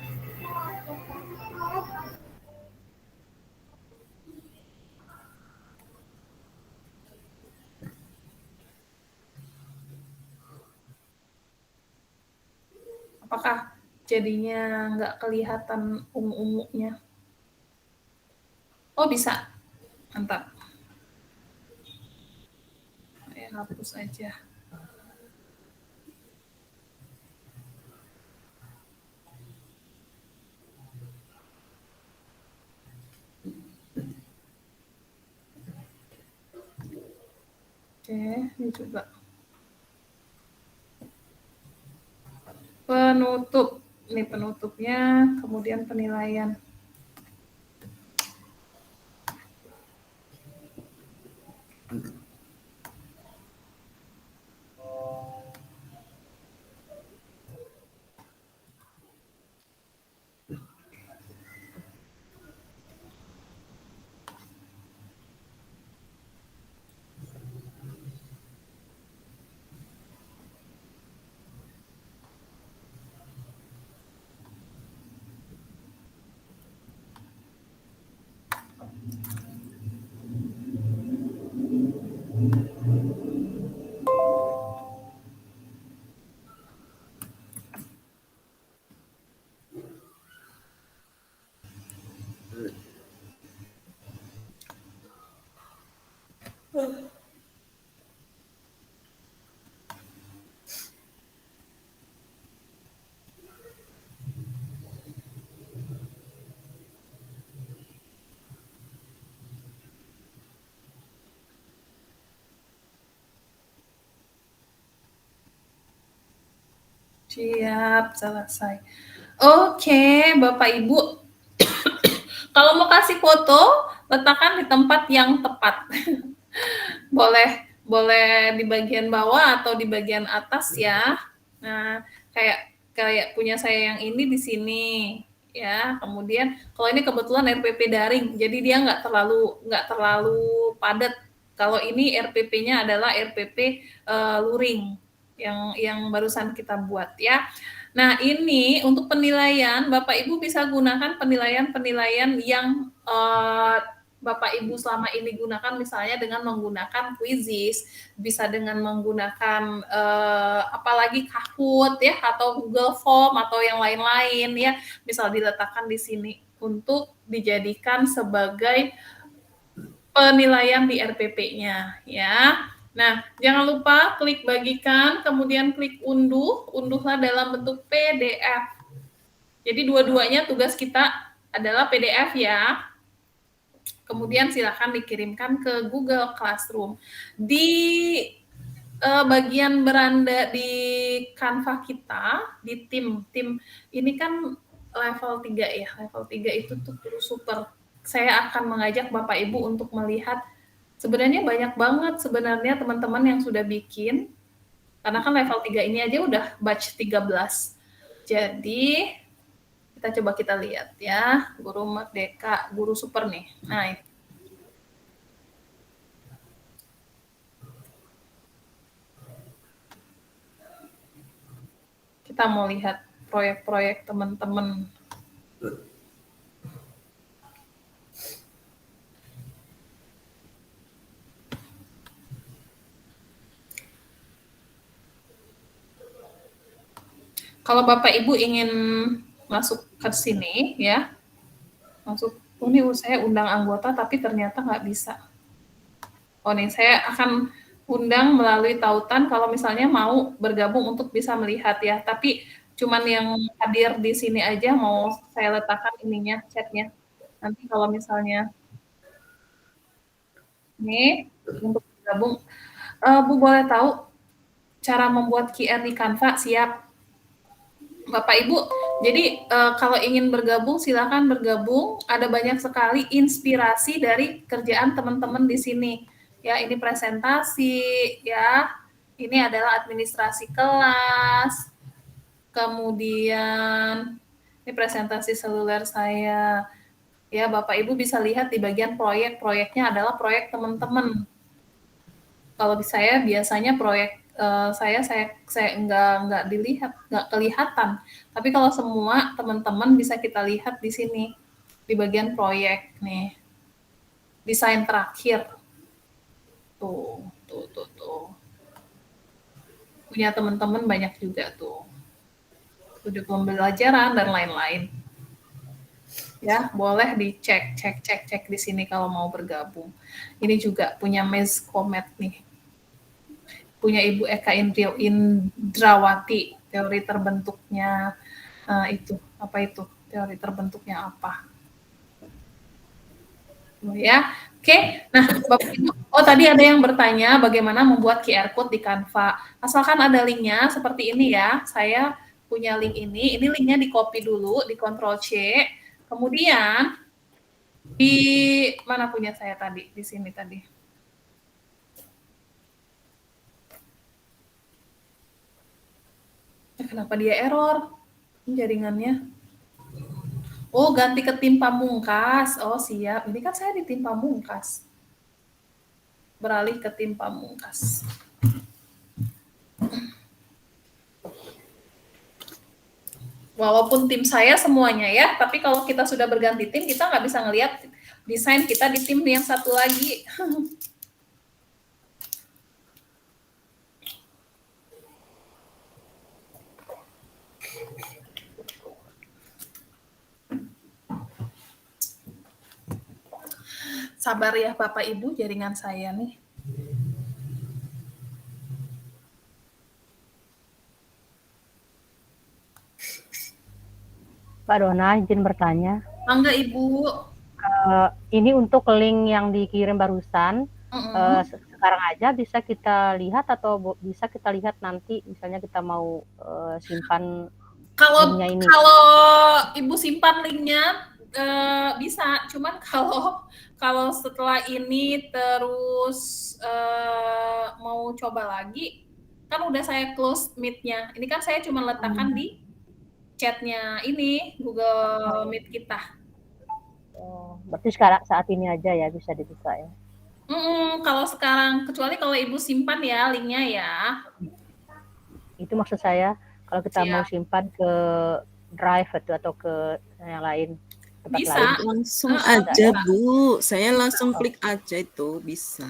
Apakah jadinya nggak kelihatan ungu-ungunya? Oh, bisa. Mantap. Saya hapus aja. Oke, ini juga. Penutup. Ini penutupnya, kemudian penilaian. Siap, selesai. Oke, Bapak Ibu. Kalau mau kasih foto, letakkan di tempat yang tepat. boleh di bagian bawah atau di bagian atas ya. Nah, kayak punya saya yang ini di sini ya. Kemudian kalau ini kebetulan RPP daring, jadi dia nggak terlalu padat. Kalau ini RPP-nya adalah RPP luring yang barusan kita buat ya. Nah, ini untuk penilaian, Bapak Ibu bisa gunakan penilaian-penilaian yang Bapak Ibu selama ini gunakan, misalnya dengan menggunakan Quizizz, bisa dengan menggunakan apalagi Kahoot ya, atau Google Form atau yang lain-lain ya, misal diletakkan di sini untuk dijadikan sebagai penilaian di RPP-nya ya. Nah, jangan lupa klik bagikan, kemudian klik unduh, unduhlah dalam bentuk PDF. Jadi dua-duanya tugas kita adalah PDF ya. Kemudian silakan dikirimkan ke Google Classroom. Di bagian beranda di Canva kita, di tim ini kan level 3 ya. Level 3 itu tuh super. Saya akan mengajak Bapak Ibu untuk melihat sebenarnya banyak banget sebenarnya teman-teman yang sudah bikin. Karena kan level 3 ini aja udah batch 13. Jadi kita lihat ya, Guru Merdeka, Guru Super nih. Nah, ini. Kita mau lihat proyek-proyek teman-teman. Kalau Bapak Ibu ingin masuk ke sini ya, ini saya undang anggota tapi ternyata nggak bisa. Oh nih, saya akan undang melalui tautan kalau misalnya mau bergabung untuk bisa melihat ya, tapi cuman yang hadir di sini aja mau saya letakkan ininya, chatnya. Nanti kalau misalnya ini untuk bergabung, Bu boleh tahu cara membuat QR di Canva? Siap. Bapak Ibu, jadi kalau ingin bergabung silakan bergabung. Ada banyak sekali inspirasi dari kerjaan teman-teman di sini. Ya, ini presentasi, ya. Ini adalah administrasi kelas. Kemudian ini presentasi seluler saya. Ya, Bapak Ibu bisa lihat di bagian proyeknya adalah proyek teman-teman. Kalau saya biasanya proyek saya nggak kelihatan. Tapi kalau semua teman-teman bisa kita lihat di sini di bagian proyek nih, desain terakhir tuh. Punya teman-teman banyak juga tuh, studi pembelajaran dan lain-lain. Ya, boleh dicek di sini kalau mau bergabung. Ini juga punya Mes Komet nih. Punya Ibu Eka Indrawati, teori terbentuknya teori terbentuknya apa ya. Oke, nah Bapak Ibu, tadi ada yang bertanya bagaimana membuat QR code di Canva. Asalkan ada linknya seperti ini ya, saya punya link ini linknya di copy dulu, di Ctrl+C, kemudian di mana punya saya tadi, di sini tadi. Kenapa dia error jaringannya? Oh, ganti ke tim pamungkas. Oh, siap. Ini kan saya di tim pamungkas. Beralih ke tim pamungkas. Walaupun tim saya semuanya ya, tapi kalau kita sudah berganti tim, kita nggak bisa ngelihat desain kita di tim yang satu lagi. Sabar ya Bapak Ibu, jaringan saya nih. Mbak Dona, izin bertanya. Mangga Ibu. Ini untuk link yang dikirim barusan, sekarang aja bisa kita lihat atau bisa kita lihat nanti, misalnya kita mau simpan Kalau linknya ini. kalau Ibu simpan linknya bisa, cuman kalau setelah ini terus mau coba lagi, kan udah saya close meet-nya. Ini kan saya cuma letakkan di chatnya ini Google Meet kita. Berarti sekarang saat ini aja ya bisa dibuka ya. Kalau sekarang, kecuali kalau Ibu simpan ya linknya ya. Itu maksud saya, kalau kita Siap. mau simpan ke Drive atau ke yang lain, tempat Bisa. lain. Langsung Ah, aja bisa. Bu, saya langsung klik aja itu bisa.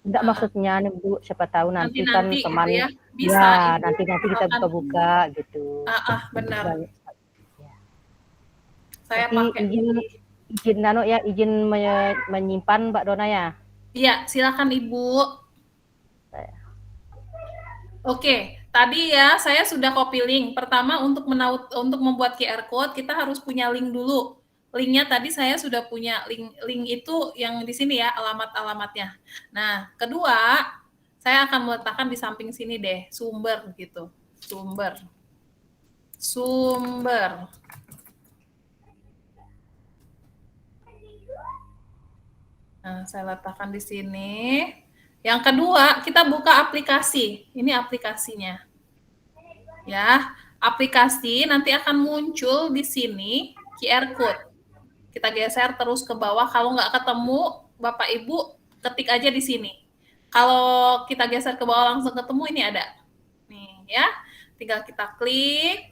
Enggak, maksudnya nih Bu, siapa tahu nanti kan Nanti-nanti teman gitu ya. Bisa. ya, Ibu. nanti kita Akan- buka-buka gitu. benar. Banyak. Saya Tapi pakai izin menyimpan Mbak Dona ya. Iya, silakan Ibu. Oke, tadi ya saya sudah copy link. Pertama untuk membuat QR code kita harus punya link dulu. Linknya tadi saya sudah punya link itu yang di sini ya, alamatnya. Nah, kedua saya akan meletakkan di samping sini deh, sumber gitu. Sumber. Nah, saya letakkan di sini. Yang kedua, kita buka aplikasi. Ini aplikasinya. Ya, aplikasi nanti akan muncul di sini QR code. Kita geser terus ke bawah. Kalau nggak ketemu, Bapak Ibu ketik aja di sini. Kalau kita geser ke bawah langsung ketemu, ini ada. Nih ya, tinggal kita klik.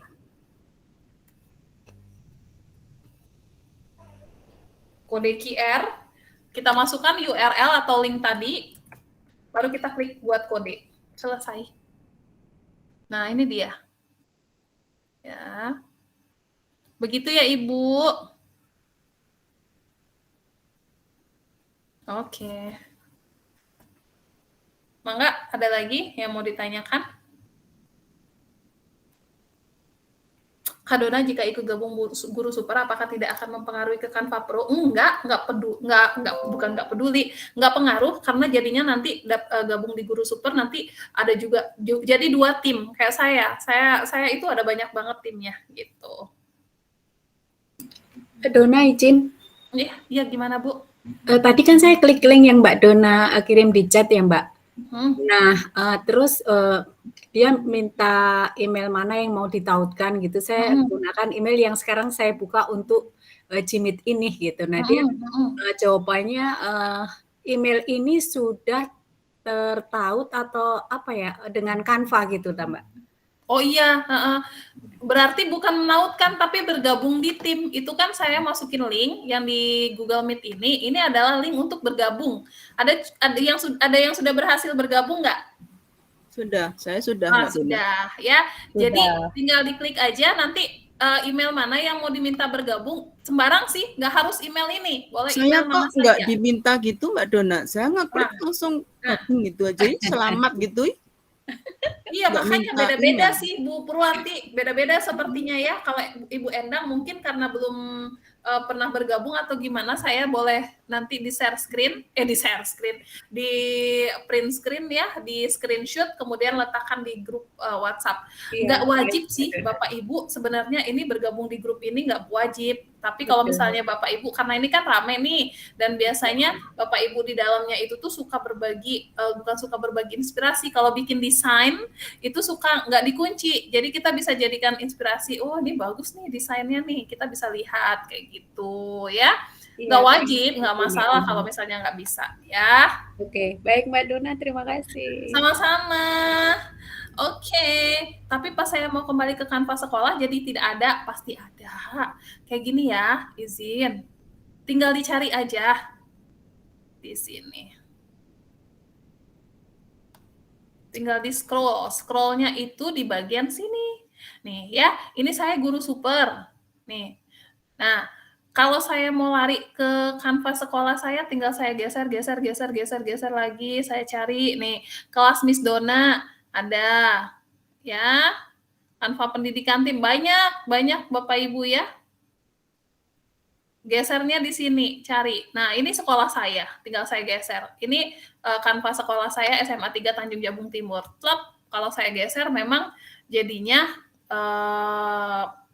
Kode QR, kita masukkan URL atau link tadi, baru kita klik buat kode. Selesai. Nah, ini dia. Ya. Begitu ya, Ibu. Oke. Mangga, ada lagi yang mau ditanyakan? Kak Dona, jika ikut gabung guru super, apakah tidak akan mempengaruhi ke Canva Pro? Enggak peduli, enggak pengaruh karena jadinya nanti gabung di guru super nanti ada juga jadi 2 tim kayak saya itu ada banyak banget timnya gitu. Dona izin. Iya gimana Bu? Tadi kan saya klik link yang Mbak Dona kirim di chat ya Mbak. Nah, terus dia minta email mana yang mau ditautkan gitu. Saya gunakan email yang sekarang saya buka untuk Gmeet ini gitu. Nah, dia jawabannya email ini sudah tertaut atau apa ya dengan Canva gitu, Mbak. Oh iya, berarti bukan menautkan tapi bergabung di tim. Itu kan saya masukin link yang di Google Meet ini adalah link untuk bergabung. Ada yang sudah berhasil bergabung nggak? Sudah, saya sudah. Sudah ya. Sudah. Jadi tinggal diklik aja nanti email mana yang mau diminta bergabung. Sembarang sih, nggak harus email ini. Boleh saya email mana kok nggak saja. diminta gitu Mbak Dona. Saya ngeklik langsung gabung gitu aja. Selamat gitu. Iya, Nggak makanya minta beda-beda email. sih Bu Purwanti, beda-beda sepertinya ya. Kalau Ibu Endang mungkin karena belum pernah bergabung atau gimana, saya boleh nanti di print screen ya, di screenshot kemudian letakkan di grup WhatsApp. Nggak wajib sih Bapak Ibu, sebenarnya ini bergabung di grup ini nggak wajib. Tapi kalau misalnya Bapak Ibu, karena ini kan rame nih, dan biasanya Bapak Ibu di dalamnya itu tuh suka berbagi, bukan suka berbagi inspirasi, kalau bikin desain, itu suka nggak dikunci, jadi kita bisa jadikan inspirasi, oh ini bagus nih desainnya nih, kita bisa lihat, kayak gitu ya. Nggak wajib, nggak masalah kalau misalnya nggak bisa, ya. Oke, baik Mbak Dona, terima kasih. Sama-sama. Oke, tapi pas saya mau kembali ke Canva sekolah, jadi tidak ada, pasti ada. Kayak gini ya, izin. Tinggal dicari aja di sini. Tinggal di scrollnya itu di bagian sini. Nih ya, ini saya guru super. Nih, nah Kalau saya mau lari ke kanvas sekolah saya, tinggal saya geser lagi, saya cari nih, kelas Miss Dona, ada, ya. Kanva pendidikan tim, banyak Bapak Ibu ya. Gesernya di sini, cari. Nah, ini sekolah saya, tinggal saya geser. Ini kanva sekolah saya SMA 3 Tanjung Jabung Timur. Plop, kalau saya geser memang jadinya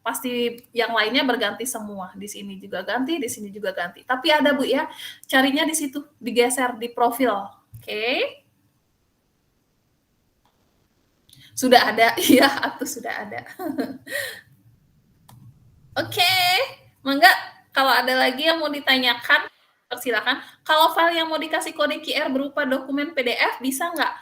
pasti yang lainnya berganti semua. Di sini juga ganti, di sini juga ganti. Tapi ada Bu ya, carinya di situ, digeser di profil. Oke. Sudah ada, iya, atau sudah ada. Oke, mangga kalau ada lagi yang mau ditanyakan, persilakan. Kalau file yang mau dikasih kode QR berupa dokumen PDF bisa nggak?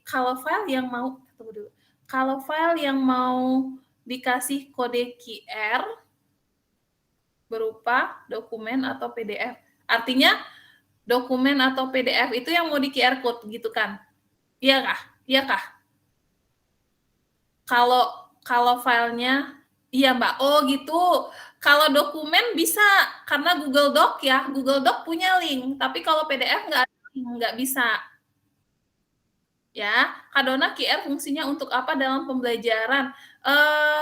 Kalau file yang mau, tunggu dulu. Kalau file yang mau dikasih kode QR berupa dokumen atau PDF, artinya dokumen atau PDF itu yang mau di QR code gitu kan? Iya kah? Iya kah? Kalau filenya, iya Mbak. Oh gitu. Kalau dokumen bisa karena Google Doc ya. Google Doc punya link. Tapi kalau PDF nggak bisa. Ya, Kadona QR fungsinya untuk apa dalam pembelajaran?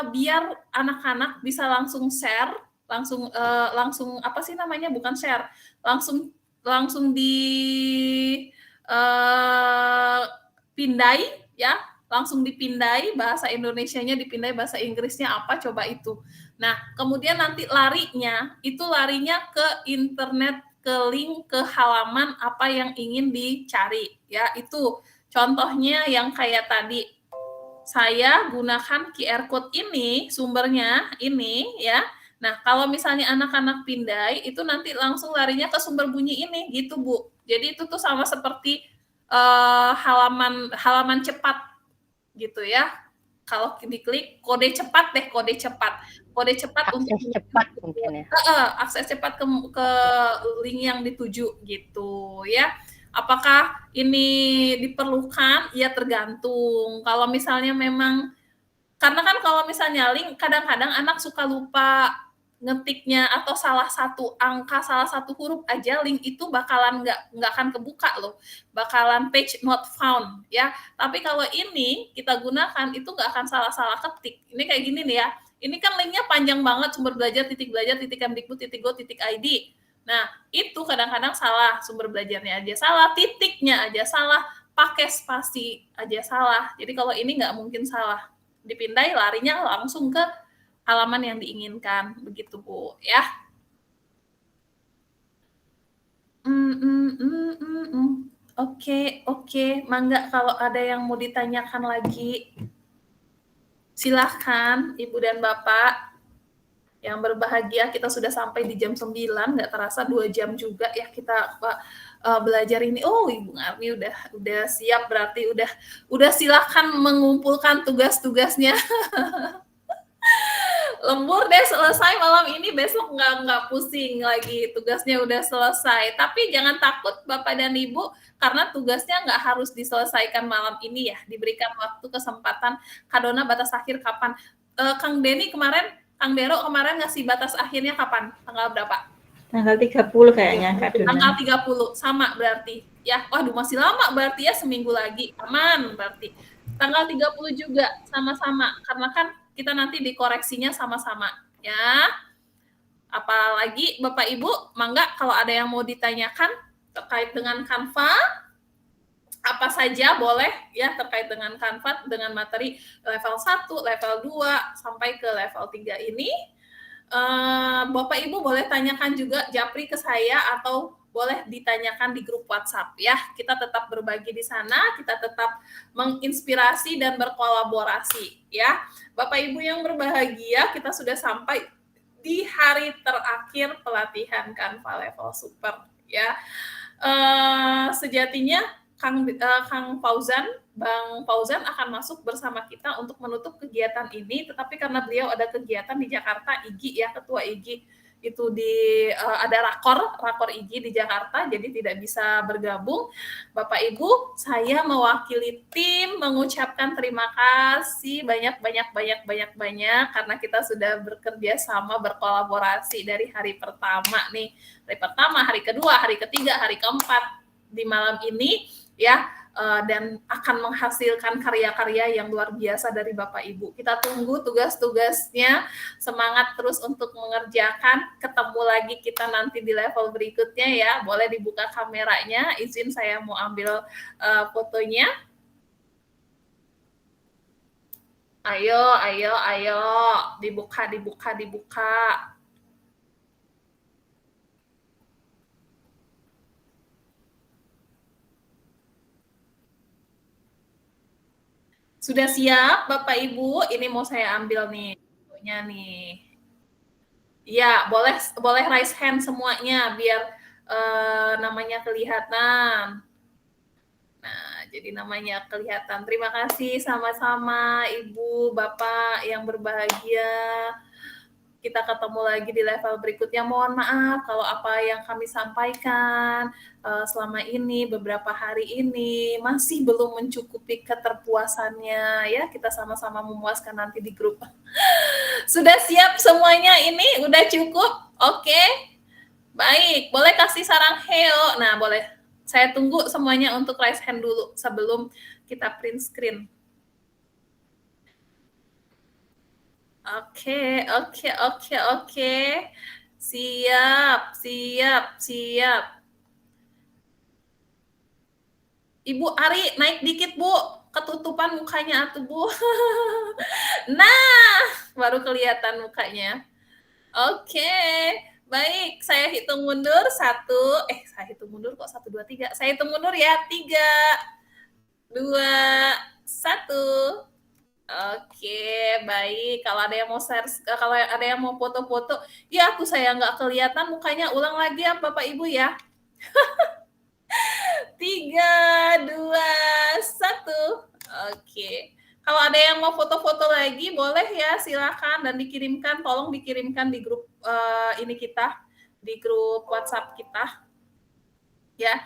Biar anak-anak bisa langsung share, langsung apa sih namanya? Bukan share, langsung pindai ya, langsung dipindai bahasa Indonesianya, dipindai bahasa Inggrisnya apa, coba itu. Nah, kemudian nanti larinya ke internet, ke link, ke halaman apa yang ingin dicari ya. Itu contohnya yang kayak tadi. Saya gunakan QR code ini, sumbernya ini ya. Nah, kalau misalnya anak-anak pindai, itu nanti langsung larinya ke sumber bunyi ini gitu Bu. Jadi itu tuh sama seperti halaman cepat gitu ya. Kalau diklik kode cepat untuk Akses cepat mungkin ya. Akses cepat ke link yang dituju gitu ya. Apakah ini diperlukan? Ya tergantung. Kalau misalnya memang, karena kan kalau misalnya link, kadang-kadang anak suka lupa ngetiknya atau salah satu angka, salah satu huruf aja, link itu bakalan nggak akan kebuka loh, bakalan page not found ya. Tapi kalau ini kita gunakan itu nggak akan salah-salah ketik. Ini kayak gini nih ya. Ini kan linknya panjang banget, sumber belajar .kemdikbud.go.id. Nah itu kadang-kadang salah, sumber belajarnya aja salah, titiknya aja salah, pakai spasi aja salah. Jadi kalau ini nggak mungkin salah. Dipindai, larinya langsung ke halaman yang diinginkan, begitu Bu ya. Oke, mangga kalau ada yang mau ditanyakan lagi, silahkan Ibu dan Bapak yang berbahagia. Kita sudah sampai di jam 9, nggak terasa 2 jam juga ya kita belajar ini. Oh, Ibu Ngarmi udah siap, berarti udah silahkan mengumpulkan tugas-tugasnya. Lembur deh, selesai malam ini, besok nggak pusing lagi, tugasnya udah selesai. Tapi jangan takut Bapak dan Ibu, karena tugasnya nggak harus diselesaikan malam ini ya, diberikan waktu, kesempatan. Kadona batas akhir kapan? Kang Dero kemarin ngasih batas akhirnya kapan? Tanggal berapa? Tanggal 30 kayaknya Kak Dona. Tanggal 30, sama berarti. Ya, waduh masih lama berarti ya, seminggu lagi. Aman berarti. Tanggal 30 juga sama-sama, karena kan kita nanti dikoreksinya sama-sama ya. Apalagi Bapak Ibu, mangga kalau ada yang mau ditanyakan terkait dengan Canva, apa saja boleh ya terkait dengan Canva, dengan materi level 1, level 2 sampai ke level 3 ini. Bapak Ibu boleh tanyakan juga japri ke saya atau boleh ditanyakan di grup WhatsApp ya. Kita tetap berbagi di sana, kita tetap menginspirasi dan berkolaborasi ya. Bapak Ibu yang berbahagia, kita sudah sampai di hari terakhir pelatihan Canva level super ya. Sejatinya Kang Fauzan, Bang Fauzan akan masuk bersama kita untuk menutup kegiatan ini, tetapi karena beliau ada kegiatan di Jakarta, IGI ya, Ketua IGI itu ada rakor IGI di Jakarta, jadi tidak bisa bergabung. Bapak Ibu, saya mewakili tim mengucapkan terima kasih banyak karena kita sudah bekerja sama, berkolaborasi dari hari pertama nih. Hari pertama, hari kedua, hari ketiga, hari keempat di malam ini ya, dan akan menghasilkan karya-karya yang luar biasa dari Bapak Ibu. Kita tunggu tugas-tugasnya, semangat terus untuk mengerjakan. Ketemu lagi kita nanti di level berikutnya ya. Boleh dibuka kameranya, izin saya mau ambil fotonya. Ayo, dibuka. Sudah siap, Bapak Ibu? Ini mau saya ambil nih fotonya nih. Ya, boleh raise hand semuanya biar namanya kelihatan. Nah, jadi namanya kelihatan. Terima kasih sama-sama Ibu, Bapak yang berbahagia. Kita ketemu lagi di level berikutnya. Mohon maaf kalau apa yang kami sampaikan selama ini, beberapa hari ini masih belum mencukupi keterpuasannya ya. Kita sama-sama memuaskan nanti di grup. Sudah siap semuanya ini? Udah cukup? Oke. Baik, boleh kasih sarang heo. Nah, boleh. Saya tunggu semuanya untuk raise hand dulu sebelum kita print screen. Oke. Siap. Ibu Ari, naik dikit, Bu. Ketutupan mukanya atuh, Bu. Nah, baru kelihatan mukanya. Oke. Baik, saya hitung mundur. Saya hitung mundur kok 1, 2, 3. Saya hitung mundur ya. 3, 2, 1. Oke, baik. Kalau ada yang mau share, kalau ada yang mau foto-foto, ya tuh saya nggak kelihatan mukanya. Ulang lagi ya Bapak Ibu ya. 3, 2, 1. Oke. Kalau ada yang mau foto-foto lagi, boleh ya, silakan dan dikirimkan. Tolong dikirimkan di grup ini kita, di grup WhatsApp kita. Ya.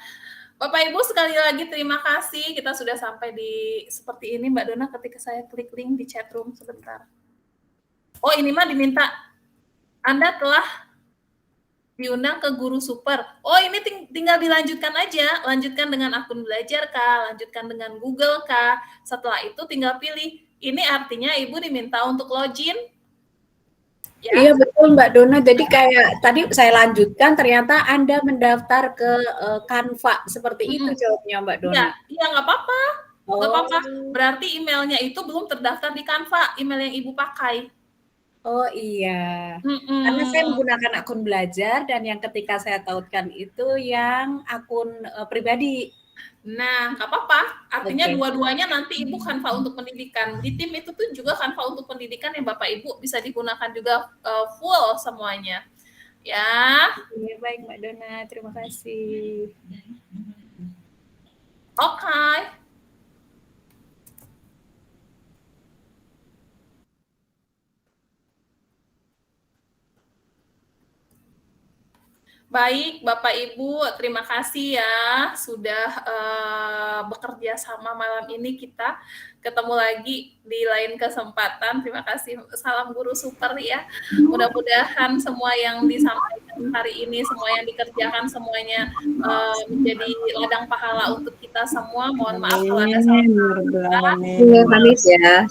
Bapak Ibu sekali lagi terima kasih. Kita sudah sampai di seperti ini Mbak Dona ketika saya klik link di chat room sebentar. Oh, ini mah diminta Anda telah diundang ke Guru Super. Oh, ini tinggal dilanjutkan aja. Lanjutkan dengan akun belajar kah, lanjutkan dengan Google kah. Setelah itu tinggal pilih. Ini artinya Ibu diminta untuk login. Ya. Iya betul Mbak Dona. Jadi kayak tadi saya lanjutkan, ternyata Anda mendaftar ke Canva seperti itu jawabnya Mbak Dona. Iya nggak apa-apa. Nggak apa-apa. Berarti emailnya itu belum terdaftar di Canva, email yang Ibu pakai. Oh iya. Karena saya menggunakan akun belajar dan yang ketika saya tautkan itu yang akun pribadi. Nah, nggak apa-apa. Artinya dua-duanya nanti Ibu Canva untuk pendidikan. Di tim itu tuh juga Canva untuk pendidikan yang Bapak Ibu bisa digunakan juga full semuanya. Ya. Ya, baik Mbak Dona, terima kasih. Oke. Baik, Bapak Ibu, terima kasih ya sudah bekerja sama malam ini. Kita ketemu lagi di lain kesempatan. Terima kasih. Salam Guru Super ya. Mudah-mudahan semua yang disampaikan hari ini, semua yang dikerjakan semuanya menjadi ladang pahala untuk kita semua. Mohon maaf kalau ada salah. Manis ya.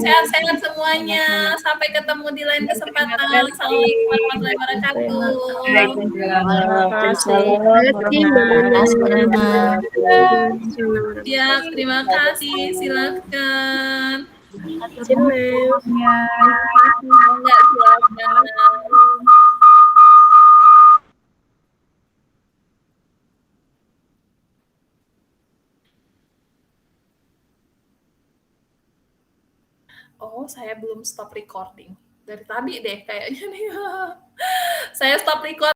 Sehat-sehat semuanya. Sampai ketemu di lain kesempatan. Assalamualaikum warahmatullahi wabarakatuh. Ya, terima kasih. Silakan. Oh, saya belum stop recording. Dari tadi deh kayaknya nih. Saya stop record.